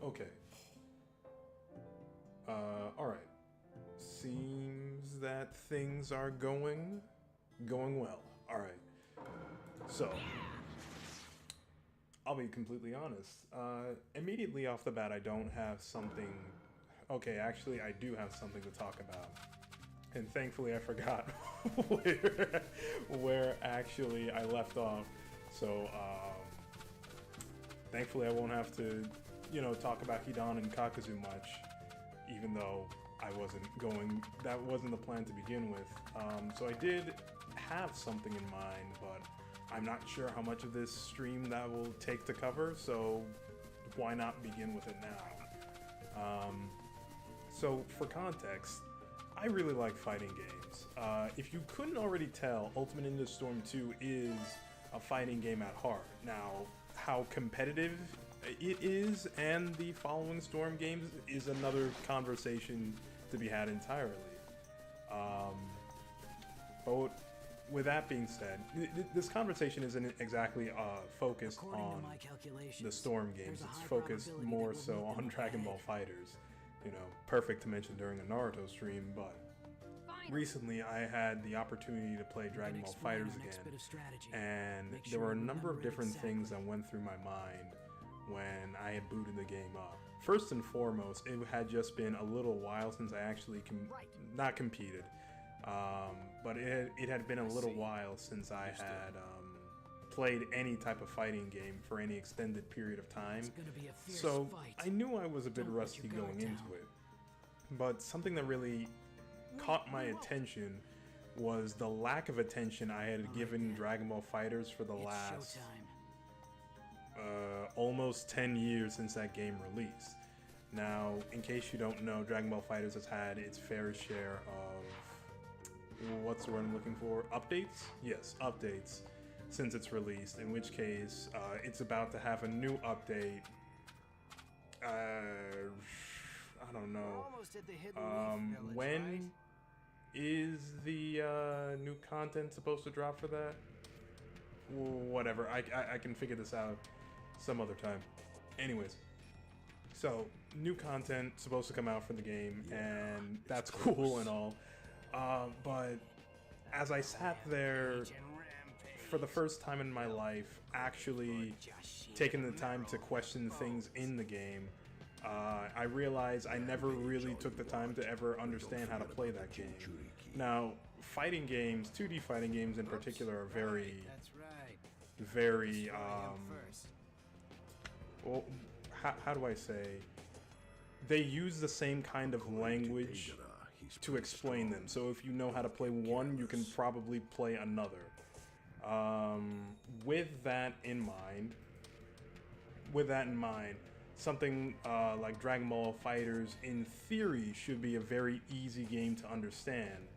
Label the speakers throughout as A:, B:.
A: Okay. Alright. Seems that things are going well. Alright. So, I'll be completely honest. Immediately off the bat, I don't have something... Okay, actually, I do have something to talk about. And thankfully, I forgot where actually I left off. So, thankfully, I won't have to, talk about Hidan and Kakuzu much, even though that wasn't the plan to begin with. So I did have something in mind, but I'm not sure how much of this stream that will take to cover, so why not begin with it now? So for context, I really like fighting games. If you couldn't already tell, Ultimate Ninja Storm 2 is a fighting game at heart. Now, how competitive it is and the following Storm games is another conversation to be had entirely. But with that being said, this conversation isn't exactly focused on the Storm games. It's focused more so on Dragon Ball FighterZ. Perfect to mention during a Naruto stream, but recently I had the opportunity to play Dragon Ball FighterZ again, and there were a number of different things that went through my mind when I had booted the game up. First and foremost, it had just been a little while since I actually not competed, but it had been a little while since I had played any type of fighting game for any extended period of time, so I knew I was a bit rusty going into it. But something that really caught my attention was the lack of attention I had given Dragon Ball FighterZ for the last almost 10 years since that game released. Now, in case you don't know, Dragon Ball FighterZ has had its fair share of... what's the word I'm looking for? Updates? Yes, updates since its release, in which case it's about to have a new update. I don't know. When is the new content supposed to drop for that? Whatever, I can figure this out some other time. Anyways, so new content supposed to come out for the game, and that's cool and all. But as I sat there for the first time in my life, actually taking the time to question things in the game, I realized I never really took the time to ever understand how to play that game. Now, fighting games, 2D fighting games in particular, are very, well, how do I say? They use the same kind of language to explain them. So if you know how to play one, you can probably play another. With that in mind, something like Dragon Ball FighterZ, in theory, should be a very easy game to understand,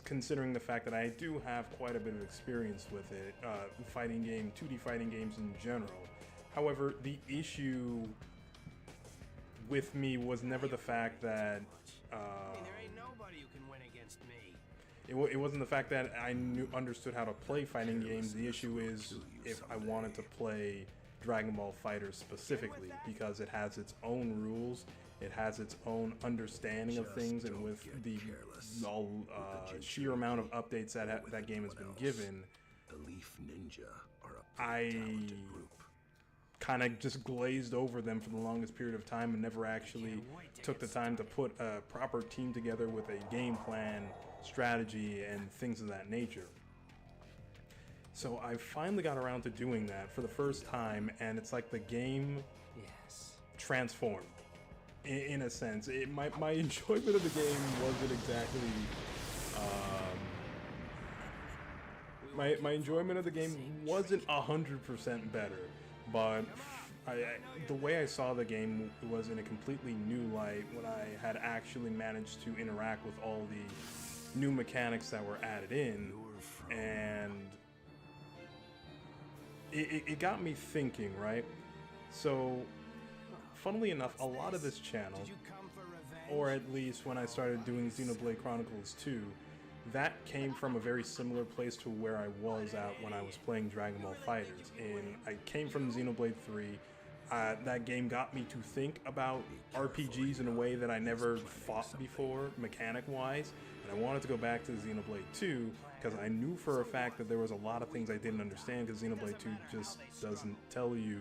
A: considering the fact that I do have quite a bit of experience with it, 2D fighting games in general. However, the issue with me was never the fact that
B: there ain't nobody who can win against me.
A: It wasn't the fact that I understood how to play fighting games. The issue is if I wanted to play Dragon Ball FighterZ specifically, because it has its own rules, it has its own understanding of things, and with the sheer amount of updates that game has been given, I kind of just glazed over them for the longest period of time and never actually took the time to put a proper team together with a game plan, strategy, and things of that nature. So I finally got around to doing that for the first time, and it's like the game transformed, in a sense. My enjoyment of the game wasn't exactly... my enjoyment of the game wasn't 100% better, but the way I saw the game was in a completely new light when I had actually managed to interact with all the new mechanics that were added in, and it got me thinking, right? So, funnily enough, a lot of this channel, or at least when I started doing Xenoblade Chronicles 2, that came from a very similar place to where I was at when I was playing Dragon Ball FighterZ. I came from Xenoblade 3, That game got me to think about RPGs in a way that I never thought before, mechanic-wise, and I wanted to go back to Xenoblade 2 because I knew for a fact that there was a lot of things I didn't understand because Xenoblade 2 just doesn't tell you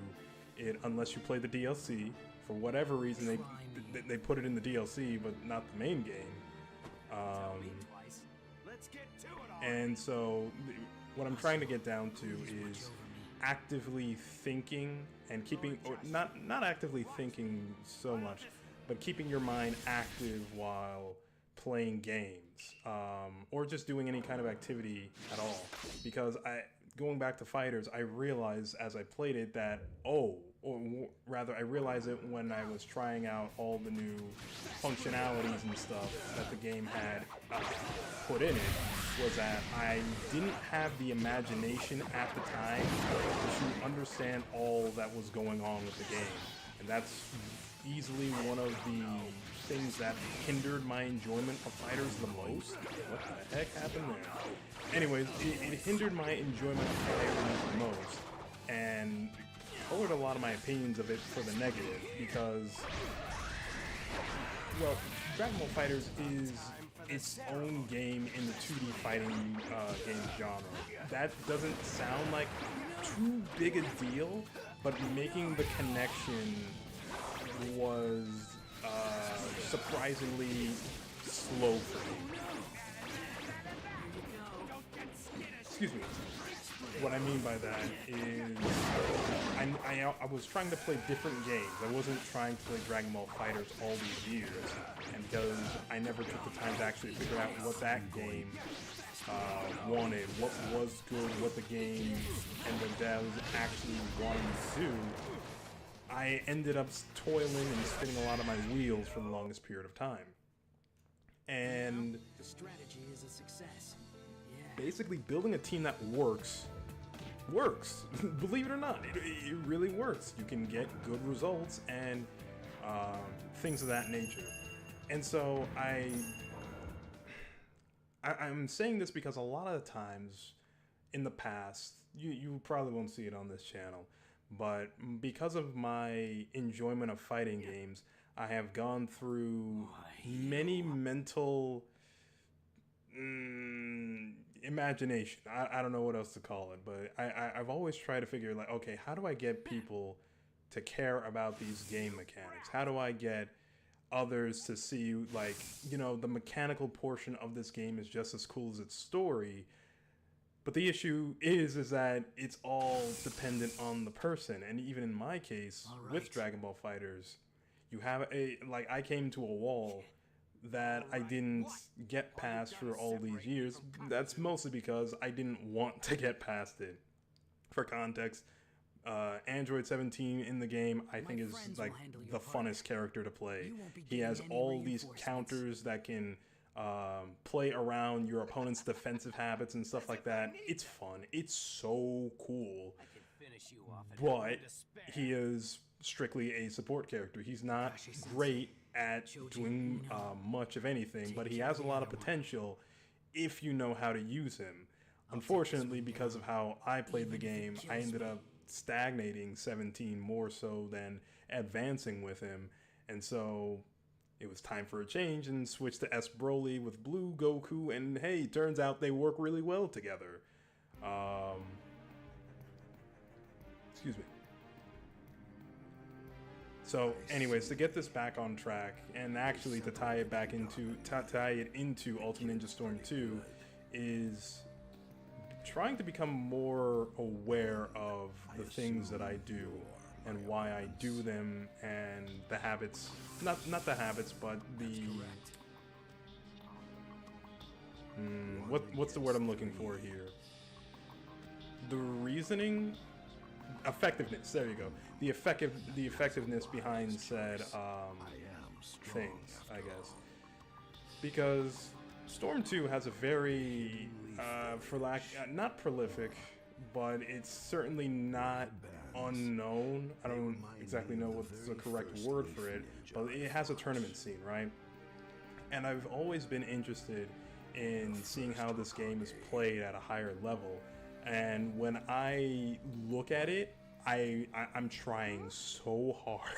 A: it unless you play the DLC. For whatever reason, they put it in the DLC, but not the main game. And so what I'm trying to get down to is actively thinking and keeping, or not actively thinking so much, but keeping your mind active while playing games, or just doing any kind of activity at all. Because going back to fighters, I realized as I played it that, or rather I realized it when I was trying out all the new functionalities and stuff that the game had put in it, was that I didn't have the imagination at the time to understand all that was going on with the game. And that's easily one of the things that hindered my enjoyment of fighters the most. What the heck happened there? Anyways, it hindered my enjoyment of fighters the most, and colored a lot of my opinions of it for the negative, because, well, Dragon Ball FighterZ is its own game in the 2D fighting game genre. That doesn't sound like too big a deal, but making the connection was surprisingly slow for me. Excuse me. What I mean by that is I was trying to play different games. I wasn't trying to play Dragon Ball FighterZ all these years, and because I never took the time to actually figure out what that game wanted, what was good, what the game and the devs actually wanted to do, I ended up toiling and spinning a lot of my wheels for the longest period of time. And
C: the strategy is a success.
A: Basically building a team that works. Believe it or not, it really works. You can get good results and things of that nature. And so I'm saying this because a lot of the times in the past, you probably won't see it on this channel, but because of my enjoyment of fighting games, I have gone through many mental imagination. I don't know what else to call it, but I've always tried to figure, like, okay, how do I get people to care about these game mechanics? How do I get others to see, like, you know, the mechanical portion of this game is just as cool as its story, but the issue is that it's all dependent on the person. And even in my case, with Dragon Ball FighterZ, you have I came to a wall that I didn't get past for all these years. That's mostly because I didn't want to get past it. For context, Android 17 in the game, I think, is like the funnest character to play. He has all these counters that can play around your opponent's defensive habits and stuff like that. It's fun. It's so cool. But he is strictly a support character. He's not great at doing much of anything, but he has a lot of potential if you know how to use him. Unfortunately, because of how I played the game, I ended up stagnating 17 more so than advancing with him, and so it was time for a change and switch to S. Broly with Blue Goku, and hey, turns out they work really well together. Excuse me. So, anyways, to get this back on track, and actually to tie it back into Ultimate Ninja Storm 2, is trying to become more aware of the things that I do and why I do them, and the habits, not the habits, but the what's the word I'm looking for here? The reasoning, effectiveness. There you go. The effectiveness behind said things, I guess, because Storm 2 has a very not prolific, but it's certainly not unknown. I don't exactly know what's the correct word for it, but it has a tournament scene, right? And I've always been interested in seeing how this game is played at a higher level. And when I look at it, I'm trying so hard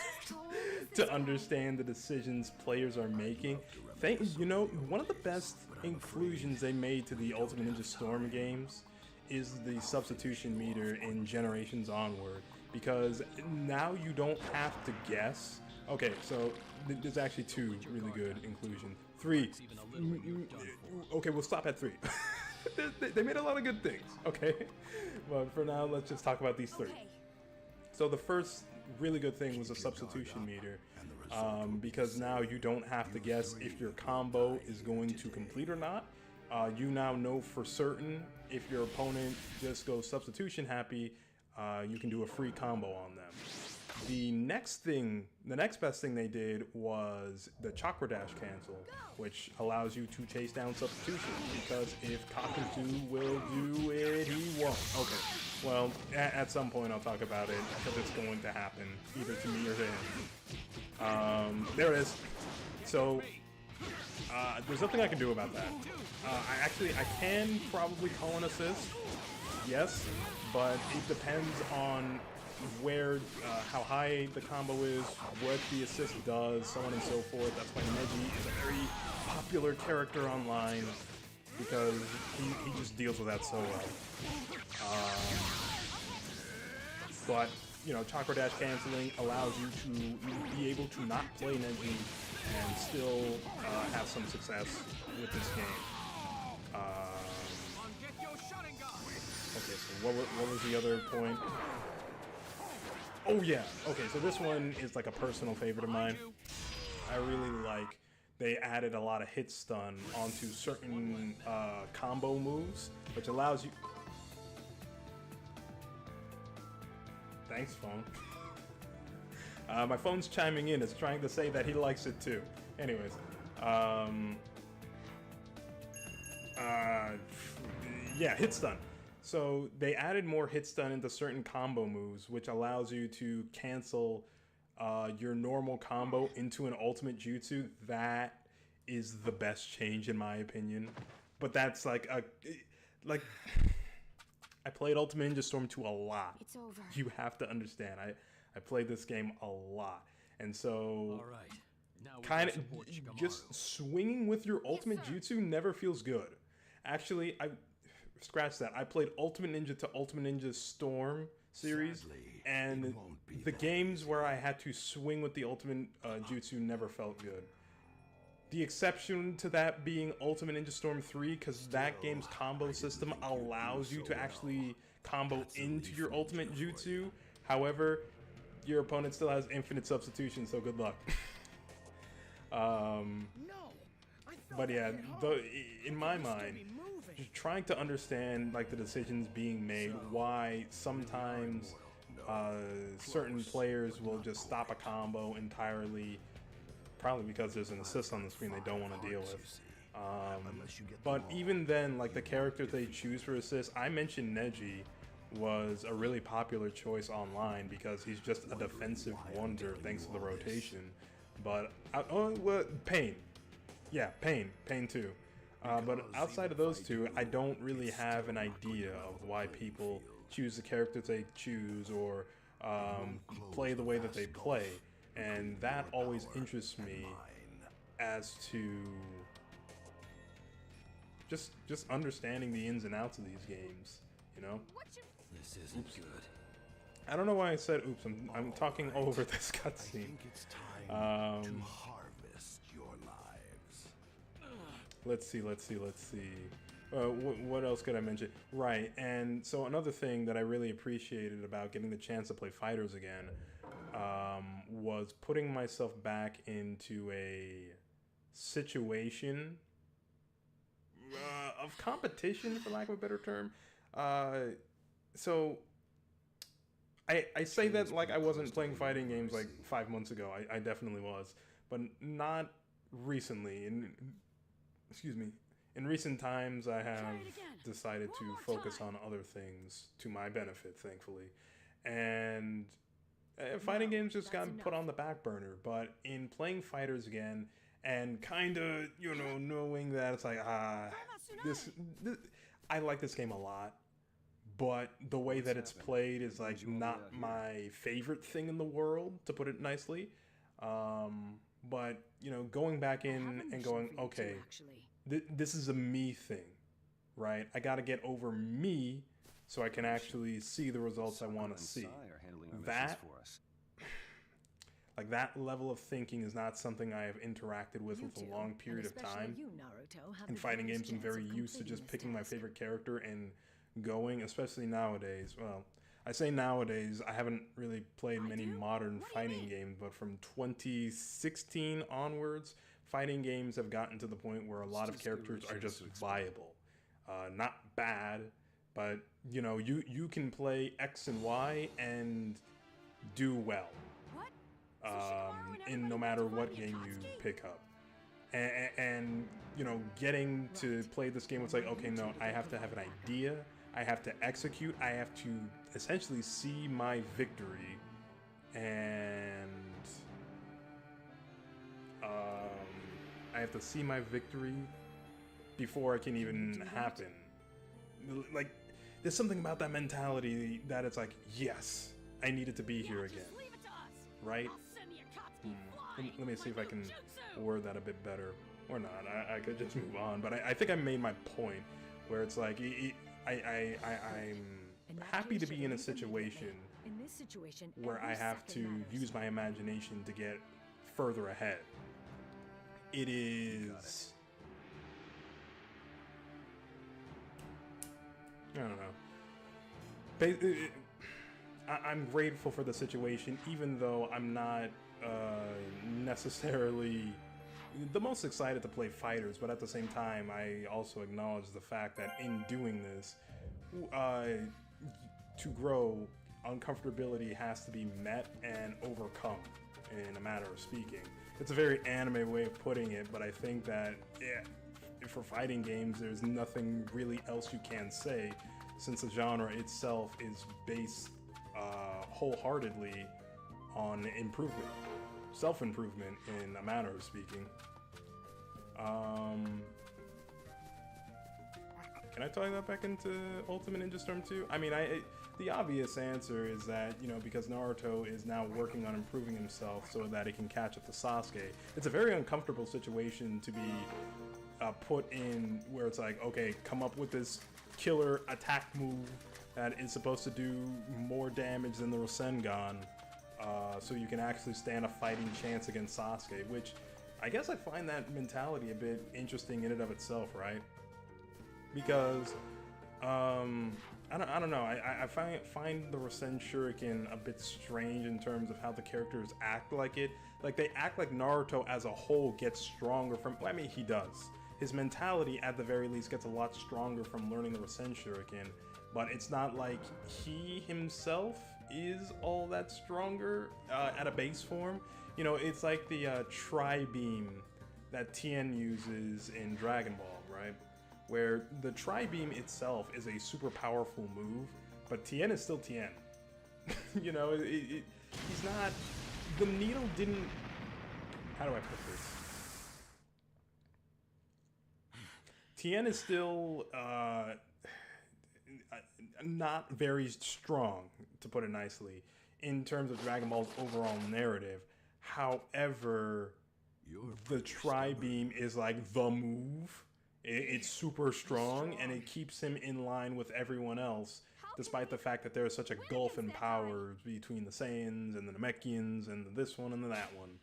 A: to understand the decisions players are making. You know, one of the best inclusions they made to the Ultimate Ninja Storm games is the substitution meter in Generations Onward, because now you don't have to guess. Okay, so there's actually two really good inclusions. Three. Okay, we'll stop at three. They made a lot of good things, okay? But for now, let's just talk about these three. So the first really good thing was a substitution meter, because now you don't have to guess if your combo is going to complete or not. You now know for certain if your opponent just goes substitution happy, you can do a free combo on them. The next best thing they did was the Chakra Dash cancel, which allows you to chase down substitution, because if Kakuzu will do it, he won't. Okay, well, at some point I'll talk about it, because it's going to happen, either to me or to him. There it is. So, there's nothing I can do about that. I can probably call an assist, yes, but it depends on where, how high the combo is, what the assist does, so on and so forth. That's why Neji is a very popular character online, because he just deals with that so well. But, you know, Chakra Dash canceling allows you to be able to not play Neji and still have some success with this game. Okay, so what was the other point? Oh yeah, okay, so this one is like a personal favorite of mine. I really like, they added a lot of hit stun onto certain combo moves, which allows you... Thanks, phone. My phone's chiming in, it's trying to say that he likes it too. Anyways, yeah, hit stun. So they added more hit stun into certain combo moves, which allows you to cancel your normal combo into an ultimate jutsu. That is the best change in my opinion. But that's like I played Ultimate Ninja Storm 2 a lot.
C: It's over.
A: You have to understand, I played this game a lot. And so
B: All right. Now
A: kind of just swinging with your ultimate jutsu never feels good. Actually, scratch that. I played Ultimate Ninja to Ultimate Ninja Storm series, and the games where I had to swing with the ultimate jutsu never felt good. The exception to that being Ultimate Ninja Storm 3, because that game's combo system allows you to actually combo into your ultimate jutsu. However, your opponent still has infinite substitution, so good luck. But yeah, in my mind, just trying to understand like the decisions being made, why sometimes certain players will just stop a combo entirely, probably because there's an assist on the screen they don't want to deal with. But even then, like the characters they choose for assist, I mentioned Neji was a really popular choice online because he's just a defensive wonder thanks to the rotation. But Pain, yeah, Pain too. But outside of those two, I don't really have an idea of why people choose the characters they choose or play the way that they play. And that always interests me as to just understanding the ins and outs of these games, you know?
B: This isn't good.
A: I don't know why I said oops, I'm talking over this cutscene.
D: To harvest your lives.
A: Let's see. What else could I mention? Right, and so another thing that I really appreciated about getting the chance to play Fighters again was putting myself back into a situation of competition, for lack of a better term. So I say that like I wasn't playing fighting games like 5 months ago. I definitely was, but not recently. In recent times, I have decided to focus on other things to my benefit, thankfully. And fighting games just got put on the back burner. But in playing Fighters again, and kind of, you know, knowing that it's like, this I like this game a lot, but the way that it's played is like not my favorite thing in the world, to put it nicely. But you know, going back in and going, okay, this is a me thing, right? I got to get over me so I can actually see the results I want to see. That, like that level of thinking is not something I have interacted with a long period of time. In fighting games, I'm very used to just picking my favorite character and going, especially nowadays. Well, I say nowadays, I haven't really played many modern fighting games, but from 2016 onwards, fighting games have gotten to the point where a lot of characters are just viable. Not bad, but you know, you can play X and Y and do well. In no matter what game you pick up. And you know, getting to play this game, it's like, okay, no, I have to have an idea, I have to execute, I have to essentially see my victory, and I have to see my victory before it can even happen. Like, there's something about that mentality that it's like, yes, I needed to be here again, right? Let me see if I can word that a bit better, or not. I could just move on, but I think I made my point, where it's like, I'm happy to be in a situation where I have to use my imagination to get further ahead. It is... I don't know. I'm grateful for the situation, even though I'm not necessarily the most excited to play fighters, but at the same time, I also acknowledge the fact that in doing this, to grow, uncomfortability has to be met and overcome, in a matter of speaking. It's a very anime way of putting it, but I think that, yeah, for fighting games, there's nothing really else you can say, since the genre itself is based wholeheartedly on improvement, self-improvement, in a manner of speaking. Can I tie that back into Ultimate Ninja Storm 2? I mean, the obvious answer is that, you know, because Naruto is now working on improving himself so that he can catch up to Sasuke, it's a very uncomfortable situation to be put in, where it's like, okay, come up with this killer attack move that is supposed to do more damage than the Rasengan, so you can actually stand a fighting chance against Sasuke, which I guess I find that mentality a bit interesting in and of itself, right? Because, I don't know, I find the Rasen Shuriken a bit strange in terms of how the characters act like it. Like, they act like Naruto as a whole gets stronger from, well, I mean, he does. His mentality, at the very least, gets a lot stronger from learning the Rasen Shuriken, but it's not like he himself is all that stronger at a base form. You know, it's like the Tri-Beam that Tien uses in Dragon Ball, right? Where the Tri-Beam itself is a super powerful move, but Tien is still Tien. You know, he's not... The needle didn't... How do I put this? Tien is still not very strong, to put it nicely, in terms of Dragon Ball's overall narrative. However, the Tri-Beam is like the move. It's super strong, and it keeps him in line with everyone else, despite the fact that there's such a gulf in powers between the Saiyans and the Namekians and this one and that one.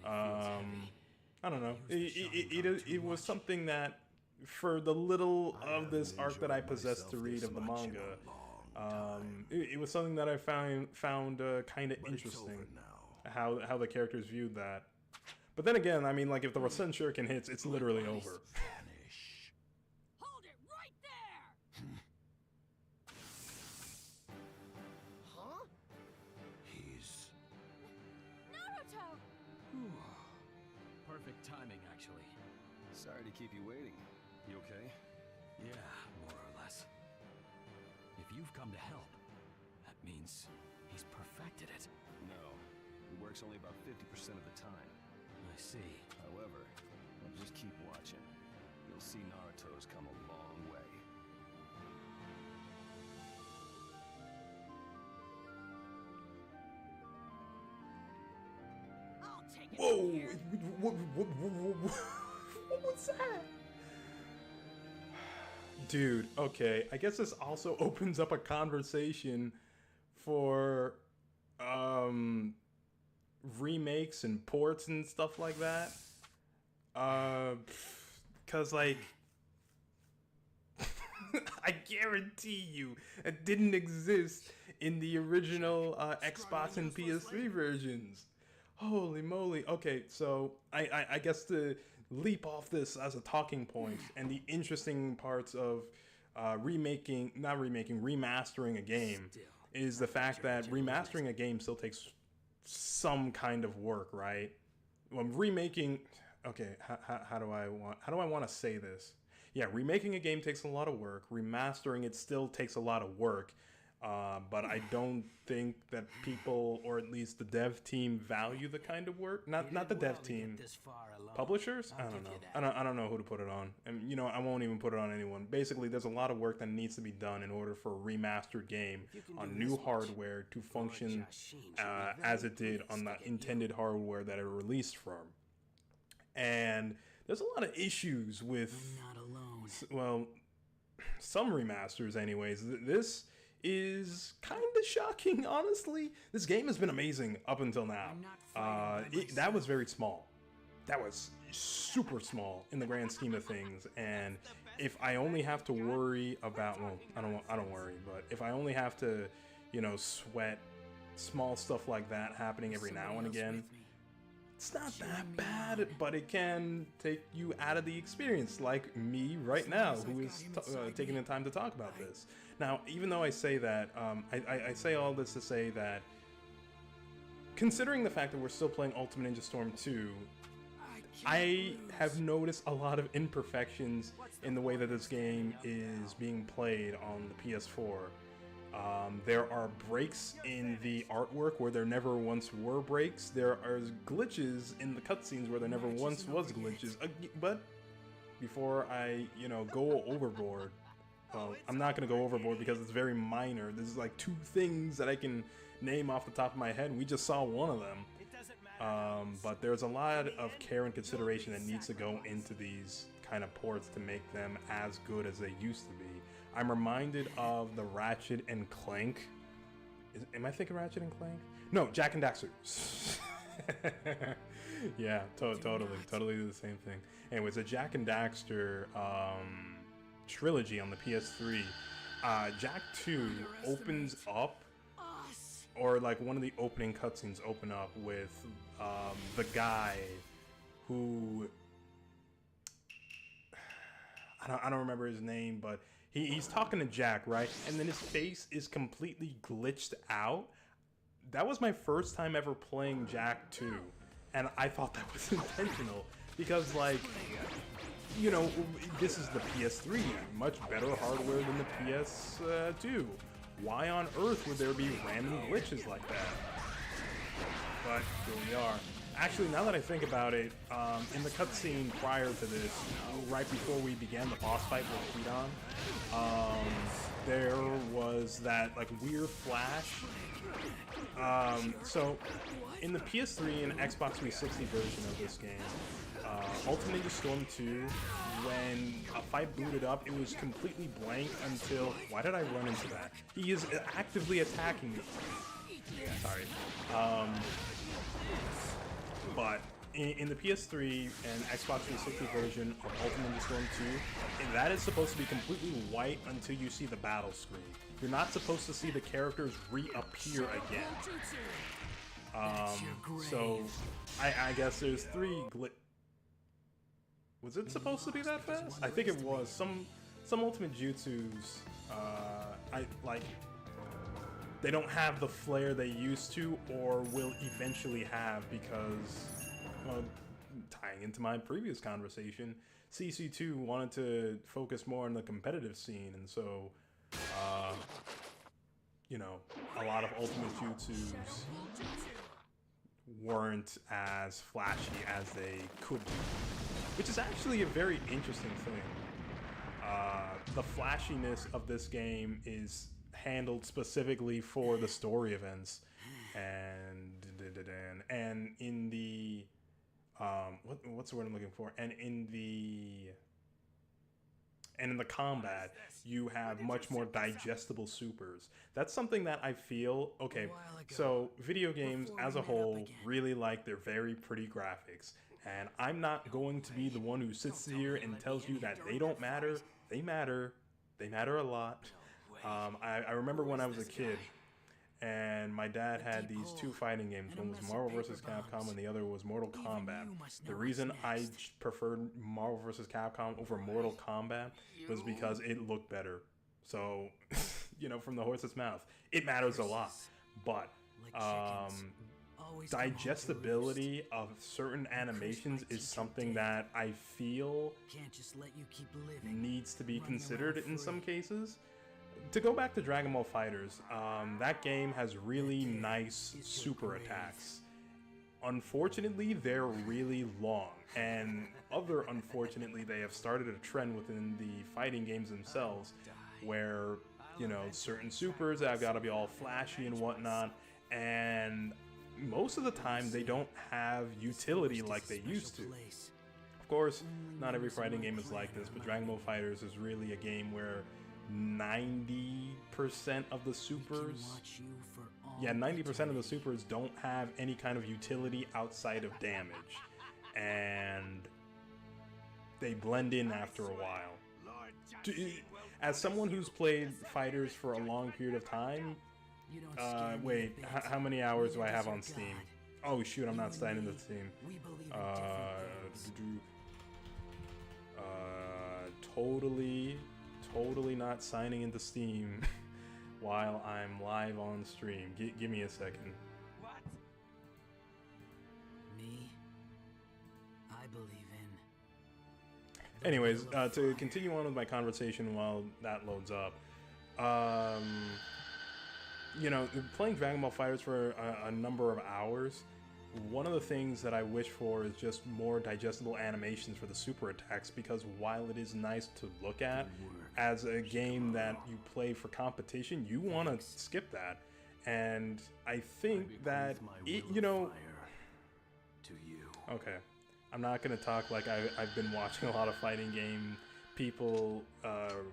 A: I don't know. It was something that, for the little of this arc that I possessed to read of the manga, it was something that I found kind of interesting, how the characters viewed that. But then again, I mean, like, if the Rasen Shuriken hits, it's literally over.
C: Hold it right there! Huh?
D: He's...
C: Naruto!
B: Perfect timing, actually.
E: Sorry to keep you waiting. You okay?
B: Yeah, more or less. If you've come to help, that means he's perfected it.
E: No. It works only about 50% of the time.
B: I see.
E: However, just keep watching. You'll see Naruto's come a long way.
C: taking
A: Whoa!
C: from here.
A: What was that? Dude, okay. I guess this also opens up a conversation for remakes and ports and stuff like that. Cause like I guarantee you it didn't exist in the original Xbox and PS3 versions. Holy moly. Okay, so I guess to leap off this as a talking point and the interesting parts of remastering a game is the fact that remastering a game still takes some kind of work, right? Well, remaking, okay, how do I want to say this? Yeah, remaking a game takes a lot of work. Remastering it still takes a lot of work. But I don't think that people, or at least the dev team, value the kind of work. Not the dev team. Publishers? I don't know. I don't know who to put it on. And you know, I won't even put it on anyone. Basically, there's a lot of work that needs to be done in order for a remastered game on new hardware to function as it did on the intended hardware that it released from. And there's a lot of issues with, well, some remasters anyways. This is kind of shocking, honestly. This game has been amazing up until now. That was very small. That was super small in the grand scheme of things. And if I only have to worry about, well, I don't worry, but if I only have to, you know, sweat small stuff like that happening every now and again, it's not that bad, but it can take you out of the experience, like me right now, who is taking the time to talk about this. Now, even though I say that, I say all this to say that, considering the fact that we're still playing Ultimate Ninja Storm 2, I have noticed a lot of imperfections in the way that this game is being played on the PS4. There are breaks in the artwork where there never once were breaks. There are glitches in the cutscenes where there never once was glitches. But before I, you know, go overboard, well, I'm not going to go overboard because it's very minor. There's like 2 things that I can name off the top of my head, and we just saw one of them. But there's a lot of care and consideration that needs to go into these kind of ports to make them as good as they used to be. I'm reminded of the Ratchet and Clank. Am I thinking Ratchet and Clank? No, Jack and Daxter. Yeah, totally the same thing. Anyways, a Jack and Daxter trilogy on the PS3. Jak 2 opens up, or like one of the opening cutscenes open up with the guy who I don't remember his name, but he's talking to Jak, right? And then his face is completely glitched out. That was my first time ever playing Jak 2, and I thought that was intentional because, like, you know, this is the PS3, much better hardware than the PS2. Why on earth would there be random glitches like that? But here we are. Actually, now that I think about it, in the cutscene prior to this, right before we began the boss fight with Freedom, there was that like weird flash. So in the PS3 and Xbox 360 version of this game, Ultimate Ninja Storm 2, when a fight booted up, it was completely blank until... Why did I run into that? He is actively attacking me. Sorry. But in the PS3 and Xbox 360 version of Ultimate Ninja Storm 2, that is supposed to be completely white until you see the battle screen. You're not supposed to see the characters reappear again. So I guess there's 3 Was it supposed to be that fast? I think it was. Some Ultimate Jutsus, they don't have the flair they used to or will eventually have because, well, tying into my previous conversation, CC2 wanted to focus more on the competitive scene, and so, you know, a lot of Ultimate Jutsus weren't as flashy as they could be, which is actually a very interesting thing. The flashiness of this game is handled specifically for the story events, and in the what's the word I'm looking for? And in the combat, you have much more digestible supers. That's something that I feel, okay, so video games as a whole really like their very pretty graphics. And I'm not going to be the one who sits here and tells you that they don't matter. They matter. They matter a lot. I remember when I was a kid, and my dad had these two fighting games. One was Marvel vs. Capcom and the other was Mortal Kombat. The reason I preferred Marvel vs. Capcom over Mortal Kombat was because it looked better. So, you know, from the horse's mouth, it matters a lot. But digestibility of certain animations is something that I feel needs to be considered in some cases. To go back to Dragon Ball FighterZ, that game has really nice super attacks. Unfortunately, they're really long, and unfortunately, they have started a trend within the fighting games themselves where, you know, certain supers have got to be all flashy and whatnot, and most of the time they don't have utility like they used to. Of course, not every fighting game is like this, but Dragon Ball FighterZ is really a game where 90% of the supers, 90% of the supers don't have any kind of utility outside of damage, and they blend in after a while. As someone who's played fighters for a long period of time, wait, how many hours do I have on Steam? Oh shoot, I'm not signing into Steam. Totally not signing into Steam while I'm live on stream. Give me a second.
B: What? Me? I believe in.
A: Anyways, to continue on with my conversation while that loads up, you know, playing Dragon Ball FighterZ for a number of hours, one of the things that I wish for is just more digestible animations for the super attacks, because while it is nice to look at, as a game that you play for competition, you want to skip that. And I think that, you know... Okay, I'm not going to talk like I've been watching a lot of fighting game people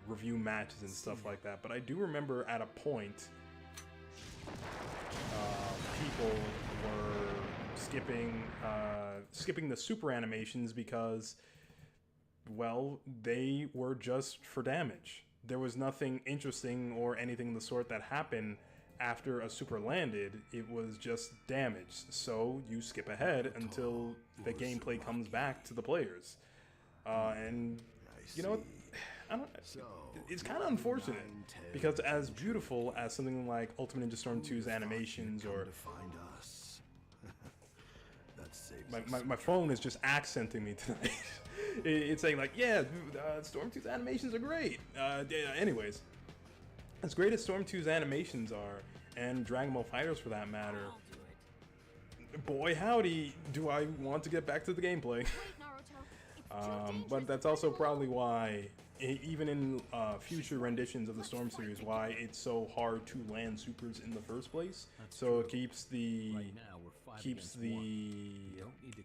A: review matches and stuff like that, but I do remember at a point people were skipping the super animations because, well, they were just for damage. There was nothing interesting or anything of the sort that happened after a super landed. It was just damage. So you skip ahead until the gameplay comes back to the players. And, you know, it's kind of unfortunate, because as beautiful as something like Ultimate Ninja Storm 2's animations, or my phone is just accenting me tonight. It's saying like, yeah, Storm 2's animations are great. Anyways, as great as Storm 2's animations are, and Dragon Ball FighterZ for that matter, boy howdy, do I want to get back to the gameplay. But that's also probably why, even in future renditions of the Storm series, why it's so hard to land supers in the first place. So it keeps the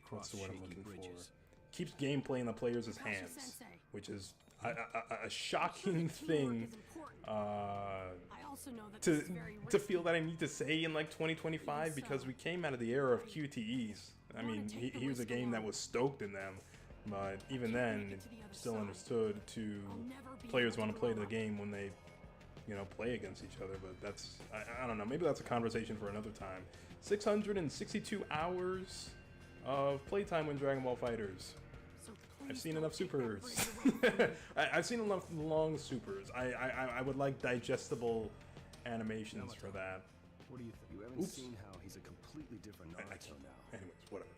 A: what's the word I'm looking for? Keeps gameplay in the players' hands, which is a shocking thing to feel that I need to say in like 2025, because we came out of the era of QTEs. I mean, here's a game that was stoked in them. But even then, it's still understood to players want to play the game when they, you know, play against each other. But that's, I don't know, maybe that's a conversation for another time. 662 hours of playtime with Dragon Ball FighterZ. I've seen enough supers. I've seen enough long supers. I would like digestible animations for that.
E: What do you think? You haven't seen how he's a completely different Naruto now.
A: Anyways, whatever.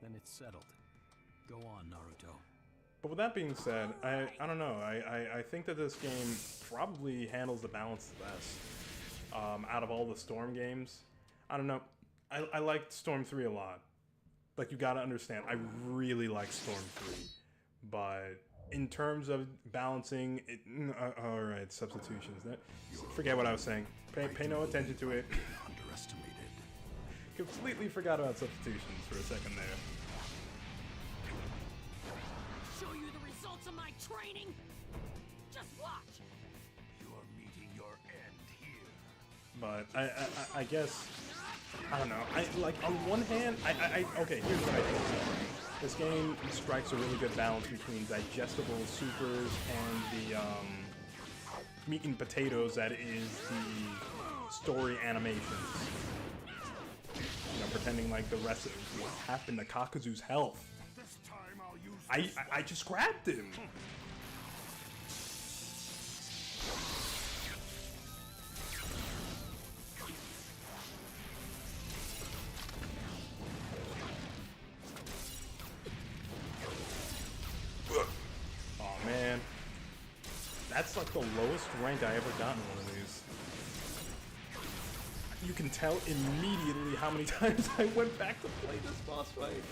B: Then it's settled. Go on, Naruto.
A: But with that being said, I don't know. I think that this game probably handles the balance the best out of all the Storm games. I don't know. I liked Storm 3 a lot. Like, you gotta understand, I really like Storm 3. But in terms of balancing it, alright, substitutions. Forget what I was saying. Pay no attention to it.
D: Underestimated.
A: completely forgot about substitutions for a second there.
C: Show you the results of my training. Just watch.
D: You're meeting your end here.
A: But I guess, I don't know. Like, on one hand, okay, here's what I think. This game strikes a really good balance between digestible supers and the meat and potatoes that is the story animations. You know, pretending like the rest of what happened to Kakuzu's health.
D: This time I'll use
A: I just grabbed him. Oh man, that's like the lowest rank I ever gotten one of these. You can tell immediately how many times I went back to play this boss fight.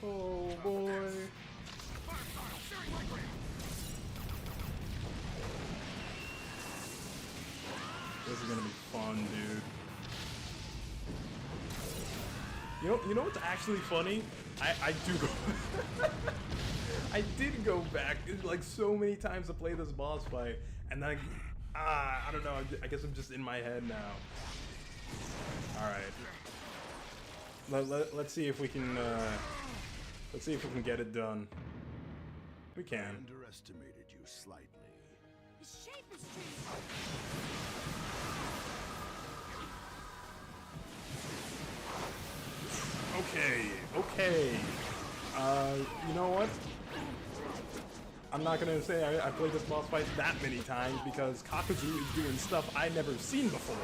A: Oh boy. This is gonna be fun, dude. You know what's actually funny? I do go I did go back like so many times to play this boss fight, and then I don't know, I guess I'm just in my head now. Alright. Let's see if we can get it done. We can.
D: underestimated you slightly.
C: His shape is changing.
A: Okay. You know what? I'm not gonna say I played this boss fight that many times because Kakuzu is doing stuff I never seen before.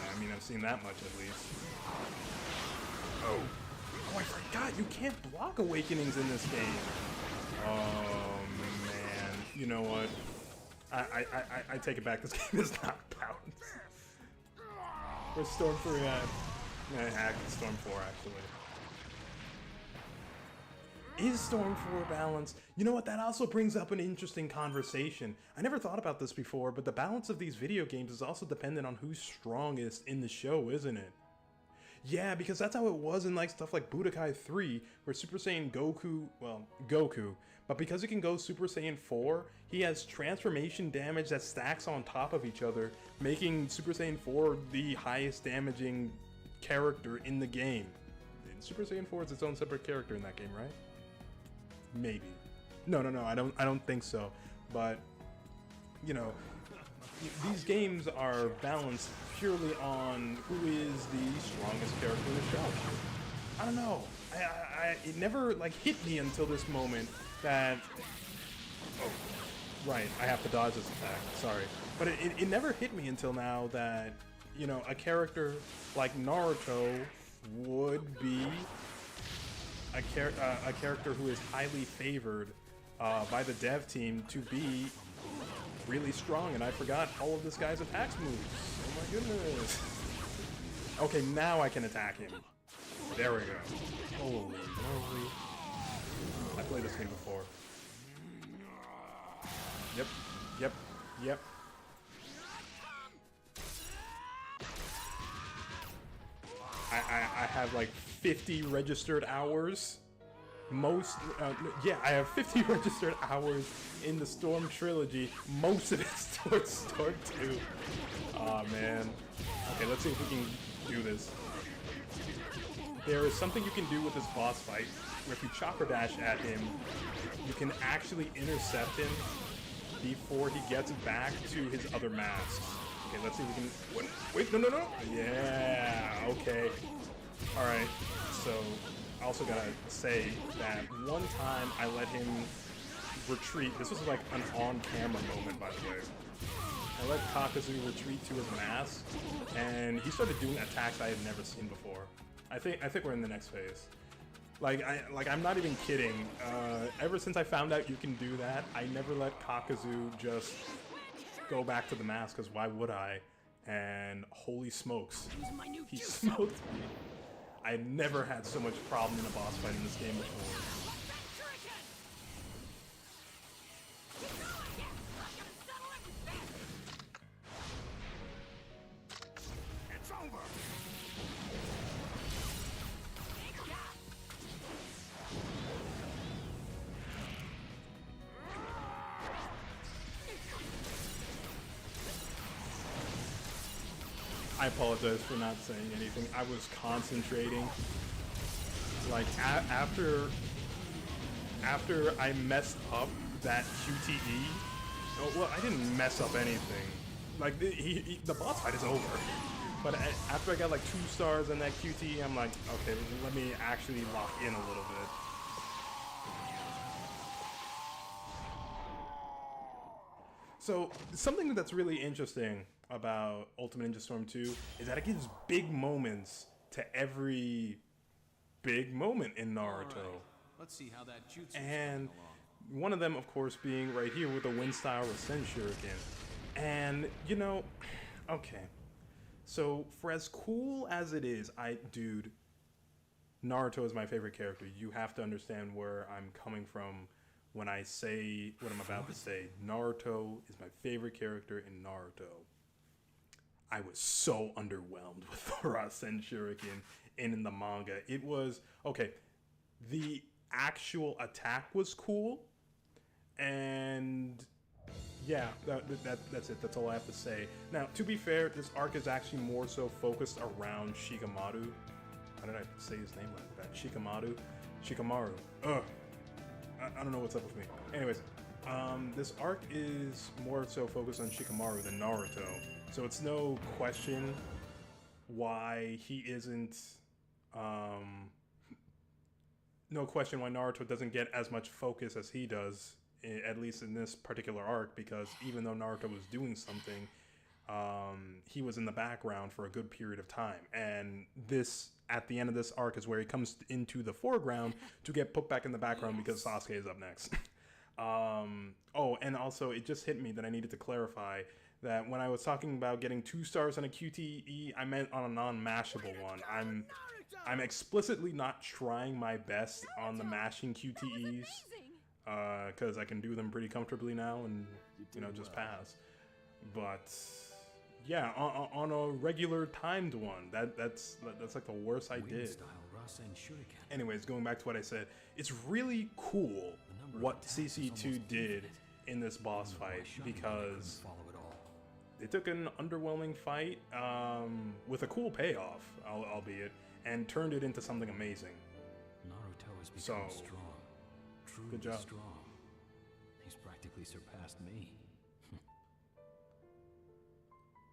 A: I mean, I've seen that much at least. Oh, I forgot you can't block awakenings in this game. Oh man, you know what? I take it back. This game is not balanced. Where's Storm 3 at? Nah, Storm 4 actually. Is Storm 4 balanced? You know what? That also brings up an interesting conversation. I never thought about this before, but the balance of these video games is also dependent on who's strongest in the show, isn't it? Yeah, because that's how it was in like stuff like Budokai 3, where Super Saiyan Goku, but because he can go Super Saiyan 4, he has transformation damage that stacks on top of each other, making Super Saiyan 4 the highest damaging character in the game. Super Saiyan 4 is its own separate character in that game, right? Maybe. No, I don't think so. But, you know, these games are balanced purely on who is the strongest character in the show. I don't know. It never like hit me until this moment that. Oh, right. I have to dodge this attack. Sorry, but it never hit me until now that, you know, a character like Naruto would be a character who is highly favored by the dev team to be really strong, and I forgot all of this guy's attacks moves. Oh my goodness. Okay, now I can attack him. There we go. Holy moly. I played this game before. Yep. I have like 50 registered hours. I have 50 registered hours in the Storm trilogy. Most of it's towards Storm 2. Aw, man. Okay, let's see if we can do this. There is something you can do with this boss fight, where if you chopper dash at him, you can actually intercept him before he gets back to his other masks. Okay, let's see if we can... Wait, no! Yeah, okay. Alright, so I also gotta say that one time I let him retreat. This was like an on-camera moment, by the way. I let Kakuzu retreat to his mask, and he started doing attacks I had never seen before. I think we're in the next phase. I'm not even kidding. Ever since I found out you can do that, I never let Kakuzu just go back to the mask, because why would I? And holy smokes, he smoked me. I had never had so much problem in a boss fight in this game before. I apologize for not saying anything. I was concentrating. Like after I messed up that QTE. Oh, well, I didn't mess up anything. Like the boss fight is over. But after I got like 2 stars in that QTE, I'm like, okay, let me actually lock in a little bit. So something that's really interesting about Ultimate Ninja Storm 2 is that it gives big moments to every big moment in Naruto.
B: Right. Let's see how that jutsu
A: And
B: is coming along.
A: one of them, of course, being right here with the Wind Style Rasen Shuriken. And, you know, okay. So, for as cool as it is, dude, Naruto is my favorite character. You have to understand where I'm coming from when I say what I'm about to say. Naruto is my favorite character in Naruto. I was so underwhelmed with the Rasen Shuriken in the manga. It was, okay, the actual attack was cool, and yeah, that's it. That's all I have to say. Now, to be fair, this arc is actually more so focused around Shikamaru. How did I say his name like that? Shikamaru. Ugh. I don't know what's up with me. Anyways, this arc is more so focused on Shikamaru than Naruto. So it's no question why he isn't, no question why Naruto doesn't get as much focus as he does, at least in this particular arc, because even though Naruto was doing something, he was in the background for a good period of time. And this, at the end of this arc, is where he comes into the foreground to get put back in the background because Sasuke is up next. Oh, and also it just hit me that I needed to clarify that when I was talking about getting 2 stars on a QTE, I meant on a non-mashable one. I'm explicitly not trying my best on the mashing QTEs, because I can do them pretty comfortably now and, you know, just pass. But yeah, on a regular timed one, that's like the worst I did. Anyways, going back to what I said, it's really cool what CC2 did in this boss fight, because they took an underwhelming fight with a cool payoff, albeit, and turned it into something amazing.
B: Naruto has become strong. Truly
A: good job.
B: strong. He's practically surpassed me.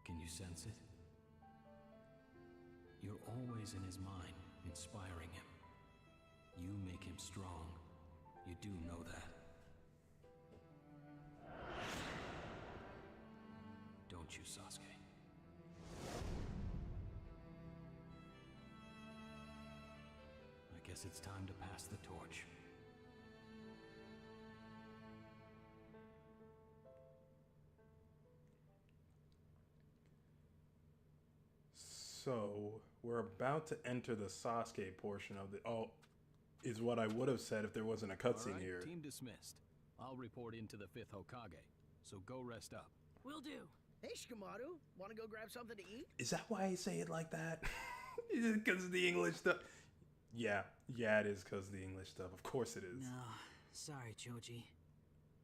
B: Can you sense it? You're always in his mind, inspiring him. You make him strong. You do know that. Don't you, Sasuke? I guess it's time to pass the torch.
A: So, we're about to enter the Sasuke portion of the... Oh, is what I would have said if there wasn't a cutscene
B: All right,
A: here.
B: team dismissed. I'll report into the 5th Hokage, so go rest up.
C: Will do.
F: Hey, Shikamaru, want to go grab something to eat?
A: Is that why I say it like that? Is it because of the English stuff? Yeah, it is because of the English stuff. Of course it is.
G: No, sorry, Choji.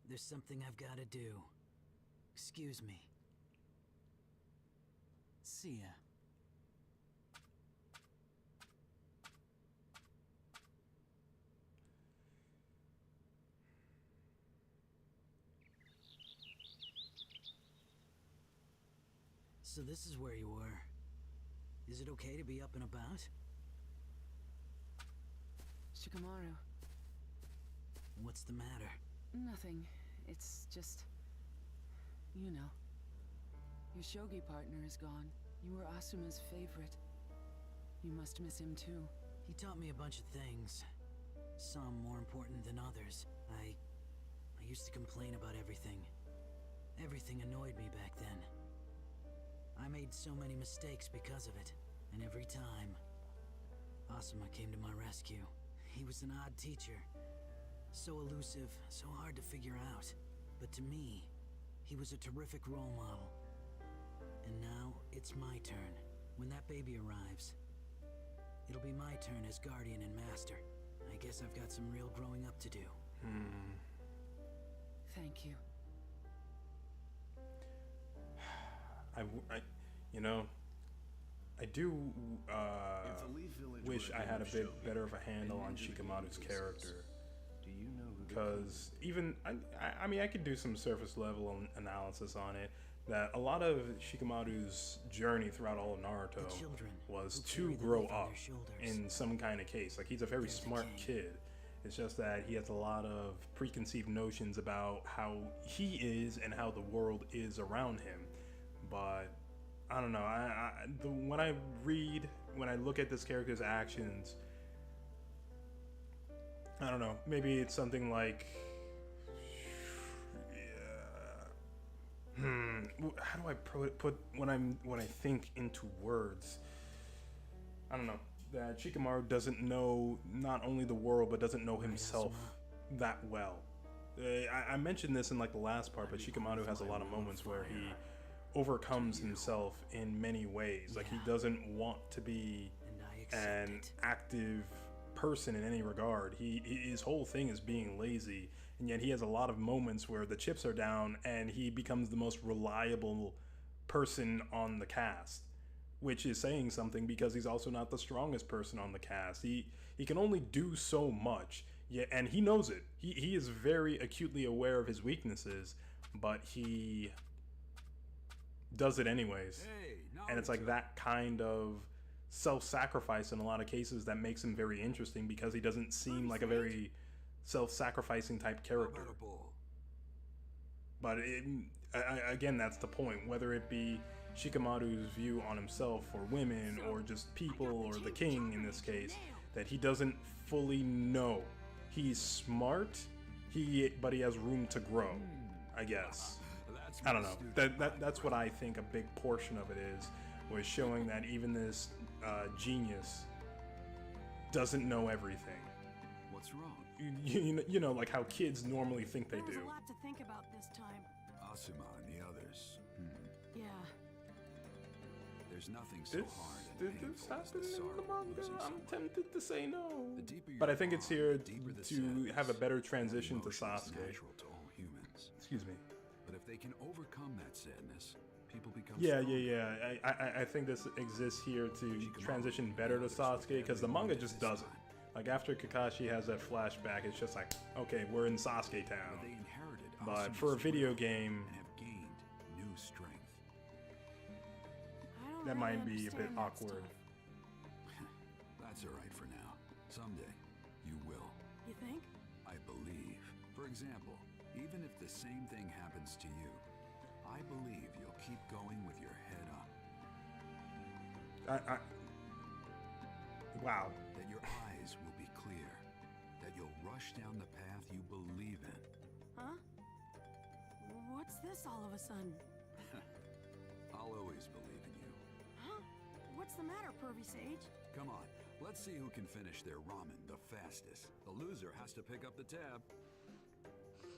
G: There's something I've got to do. Excuse me. See ya. So this is where you were. Is it okay to be up and about?
H: Shikamaru.
G: What's the matter?
H: Nothing. It's just... you know. Your shogi partner is gone. You were Asuma's favorite. You must miss him too.
G: He taught me a bunch of things. Some more important than others. I used to complain about everything. Everything annoyed me back then. I made so many mistakes because of it, and every time, Asuma came to my rescue. He was an odd teacher. So elusive, so hard to figure out. But to me, he was a terrific role model. And now, it's my turn. When that baby arrives, it'll be my turn as guardian and master. I guess I've got some real growing up to do.
H: Thank you.
A: You know, I do
E: If the Leaf Village
A: wish
E: were
A: I had a
E: in
A: bit
E: Shogi,
A: better of a handle
E: and
A: on
E: into the
A: Shikamaru's
E: game
A: character.
E: Do you know who the
A: Because even I mean I could do some surface level analysis on it. That a lot of Shikamaru's journey throughout all of Naruto was to grow up in some kind of case. Like he's a very smart kid. It's just that he has a lot of preconceived notions about how he is and how the world is around him. But I don't know. When I look at this character's actions, I don't know. Maybe it's something like, how do I put when I think into words? I don't know. That Shikamaru doesn't know not only the world but doesn't know himself that well. I mentioned this in like the last part, but Shikamaru has a lot of moments where he overcomes himself in many ways. Like he doesn't want to be an active person in any regard. His whole thing is being lazy, and yet he has a lot of moments where the chips are down and he becomes the most reliable person on the cast, which is saying something because he's also not the strongest person on the cast. He can only do so much. Yeah, and he knows it. He is very acutely aware of his weaknesses, but he does it anyways. And it's like that kind of self-sacrifice in a lot of cases that makes him very interesting, because he doesn't seem like a very self-sacrificing type character. But again, that's the point. Whether it be Shikamaru's view on himself or women or just people or the king in this case, that he doesn't fully know. He's smart, but he has room to grow, I guess. I don't know. That's what I think a big portion of it was showing that even this genius doesn't know everything.
B: What's wrong?
A: You know, like how kids normally think they do.
C: There was a lot to think about this time.
E: Asuma and the others.
C: Yeah.
E: There's nothing so hard and
A: Did
E: painful
A: this
E: as
A: happen
E: the
A: in
E: sorrow
A: the
E: of
A: manga?
E: losing
A: I'm
E: someone.
A: tempted to say no.
E: The deeper your
A: But I think it's
E: bond,
A: here
E: the deeper the
A: to
E: sadness.
A: have a better transition to
E: Emotion is
A: Sasuke.
E: natural to all humans.
A: Excuse me.
E: But if they can overcome that sadness, people become
A: Yeah.
E: stronger.
A: I think this exists here to transition better to Sasuke, because the manga just doesn't. Like after Kakashi has that flashback, it's just like, okay, we're in Sasuke
E: But
A: town.
E: they inherited
A: But
E: Asuma's
A: for a video
E: strength
A: game,
E: and have gained new strength.
C: I don't
A: that
C: really
A: might be a bit
C: understand that
A: awkward.
C: stuff.
E: That's all right for now. Someday, you will.
C: You think?
E: I believe. For example, even if the same thing happens to you, I believe you'll keep going with your head up.
A: Wow.
E: That your eyes will be clear. That you'll rush down the path you believe in.
C: Huh? What's this all of a sudden?
E: I'll always believe in you.
C: Huh? What's the matter, Pervy Sage?
E: Come on, let's see who can finish their ramen the fastest. The loser has to pick up the tab.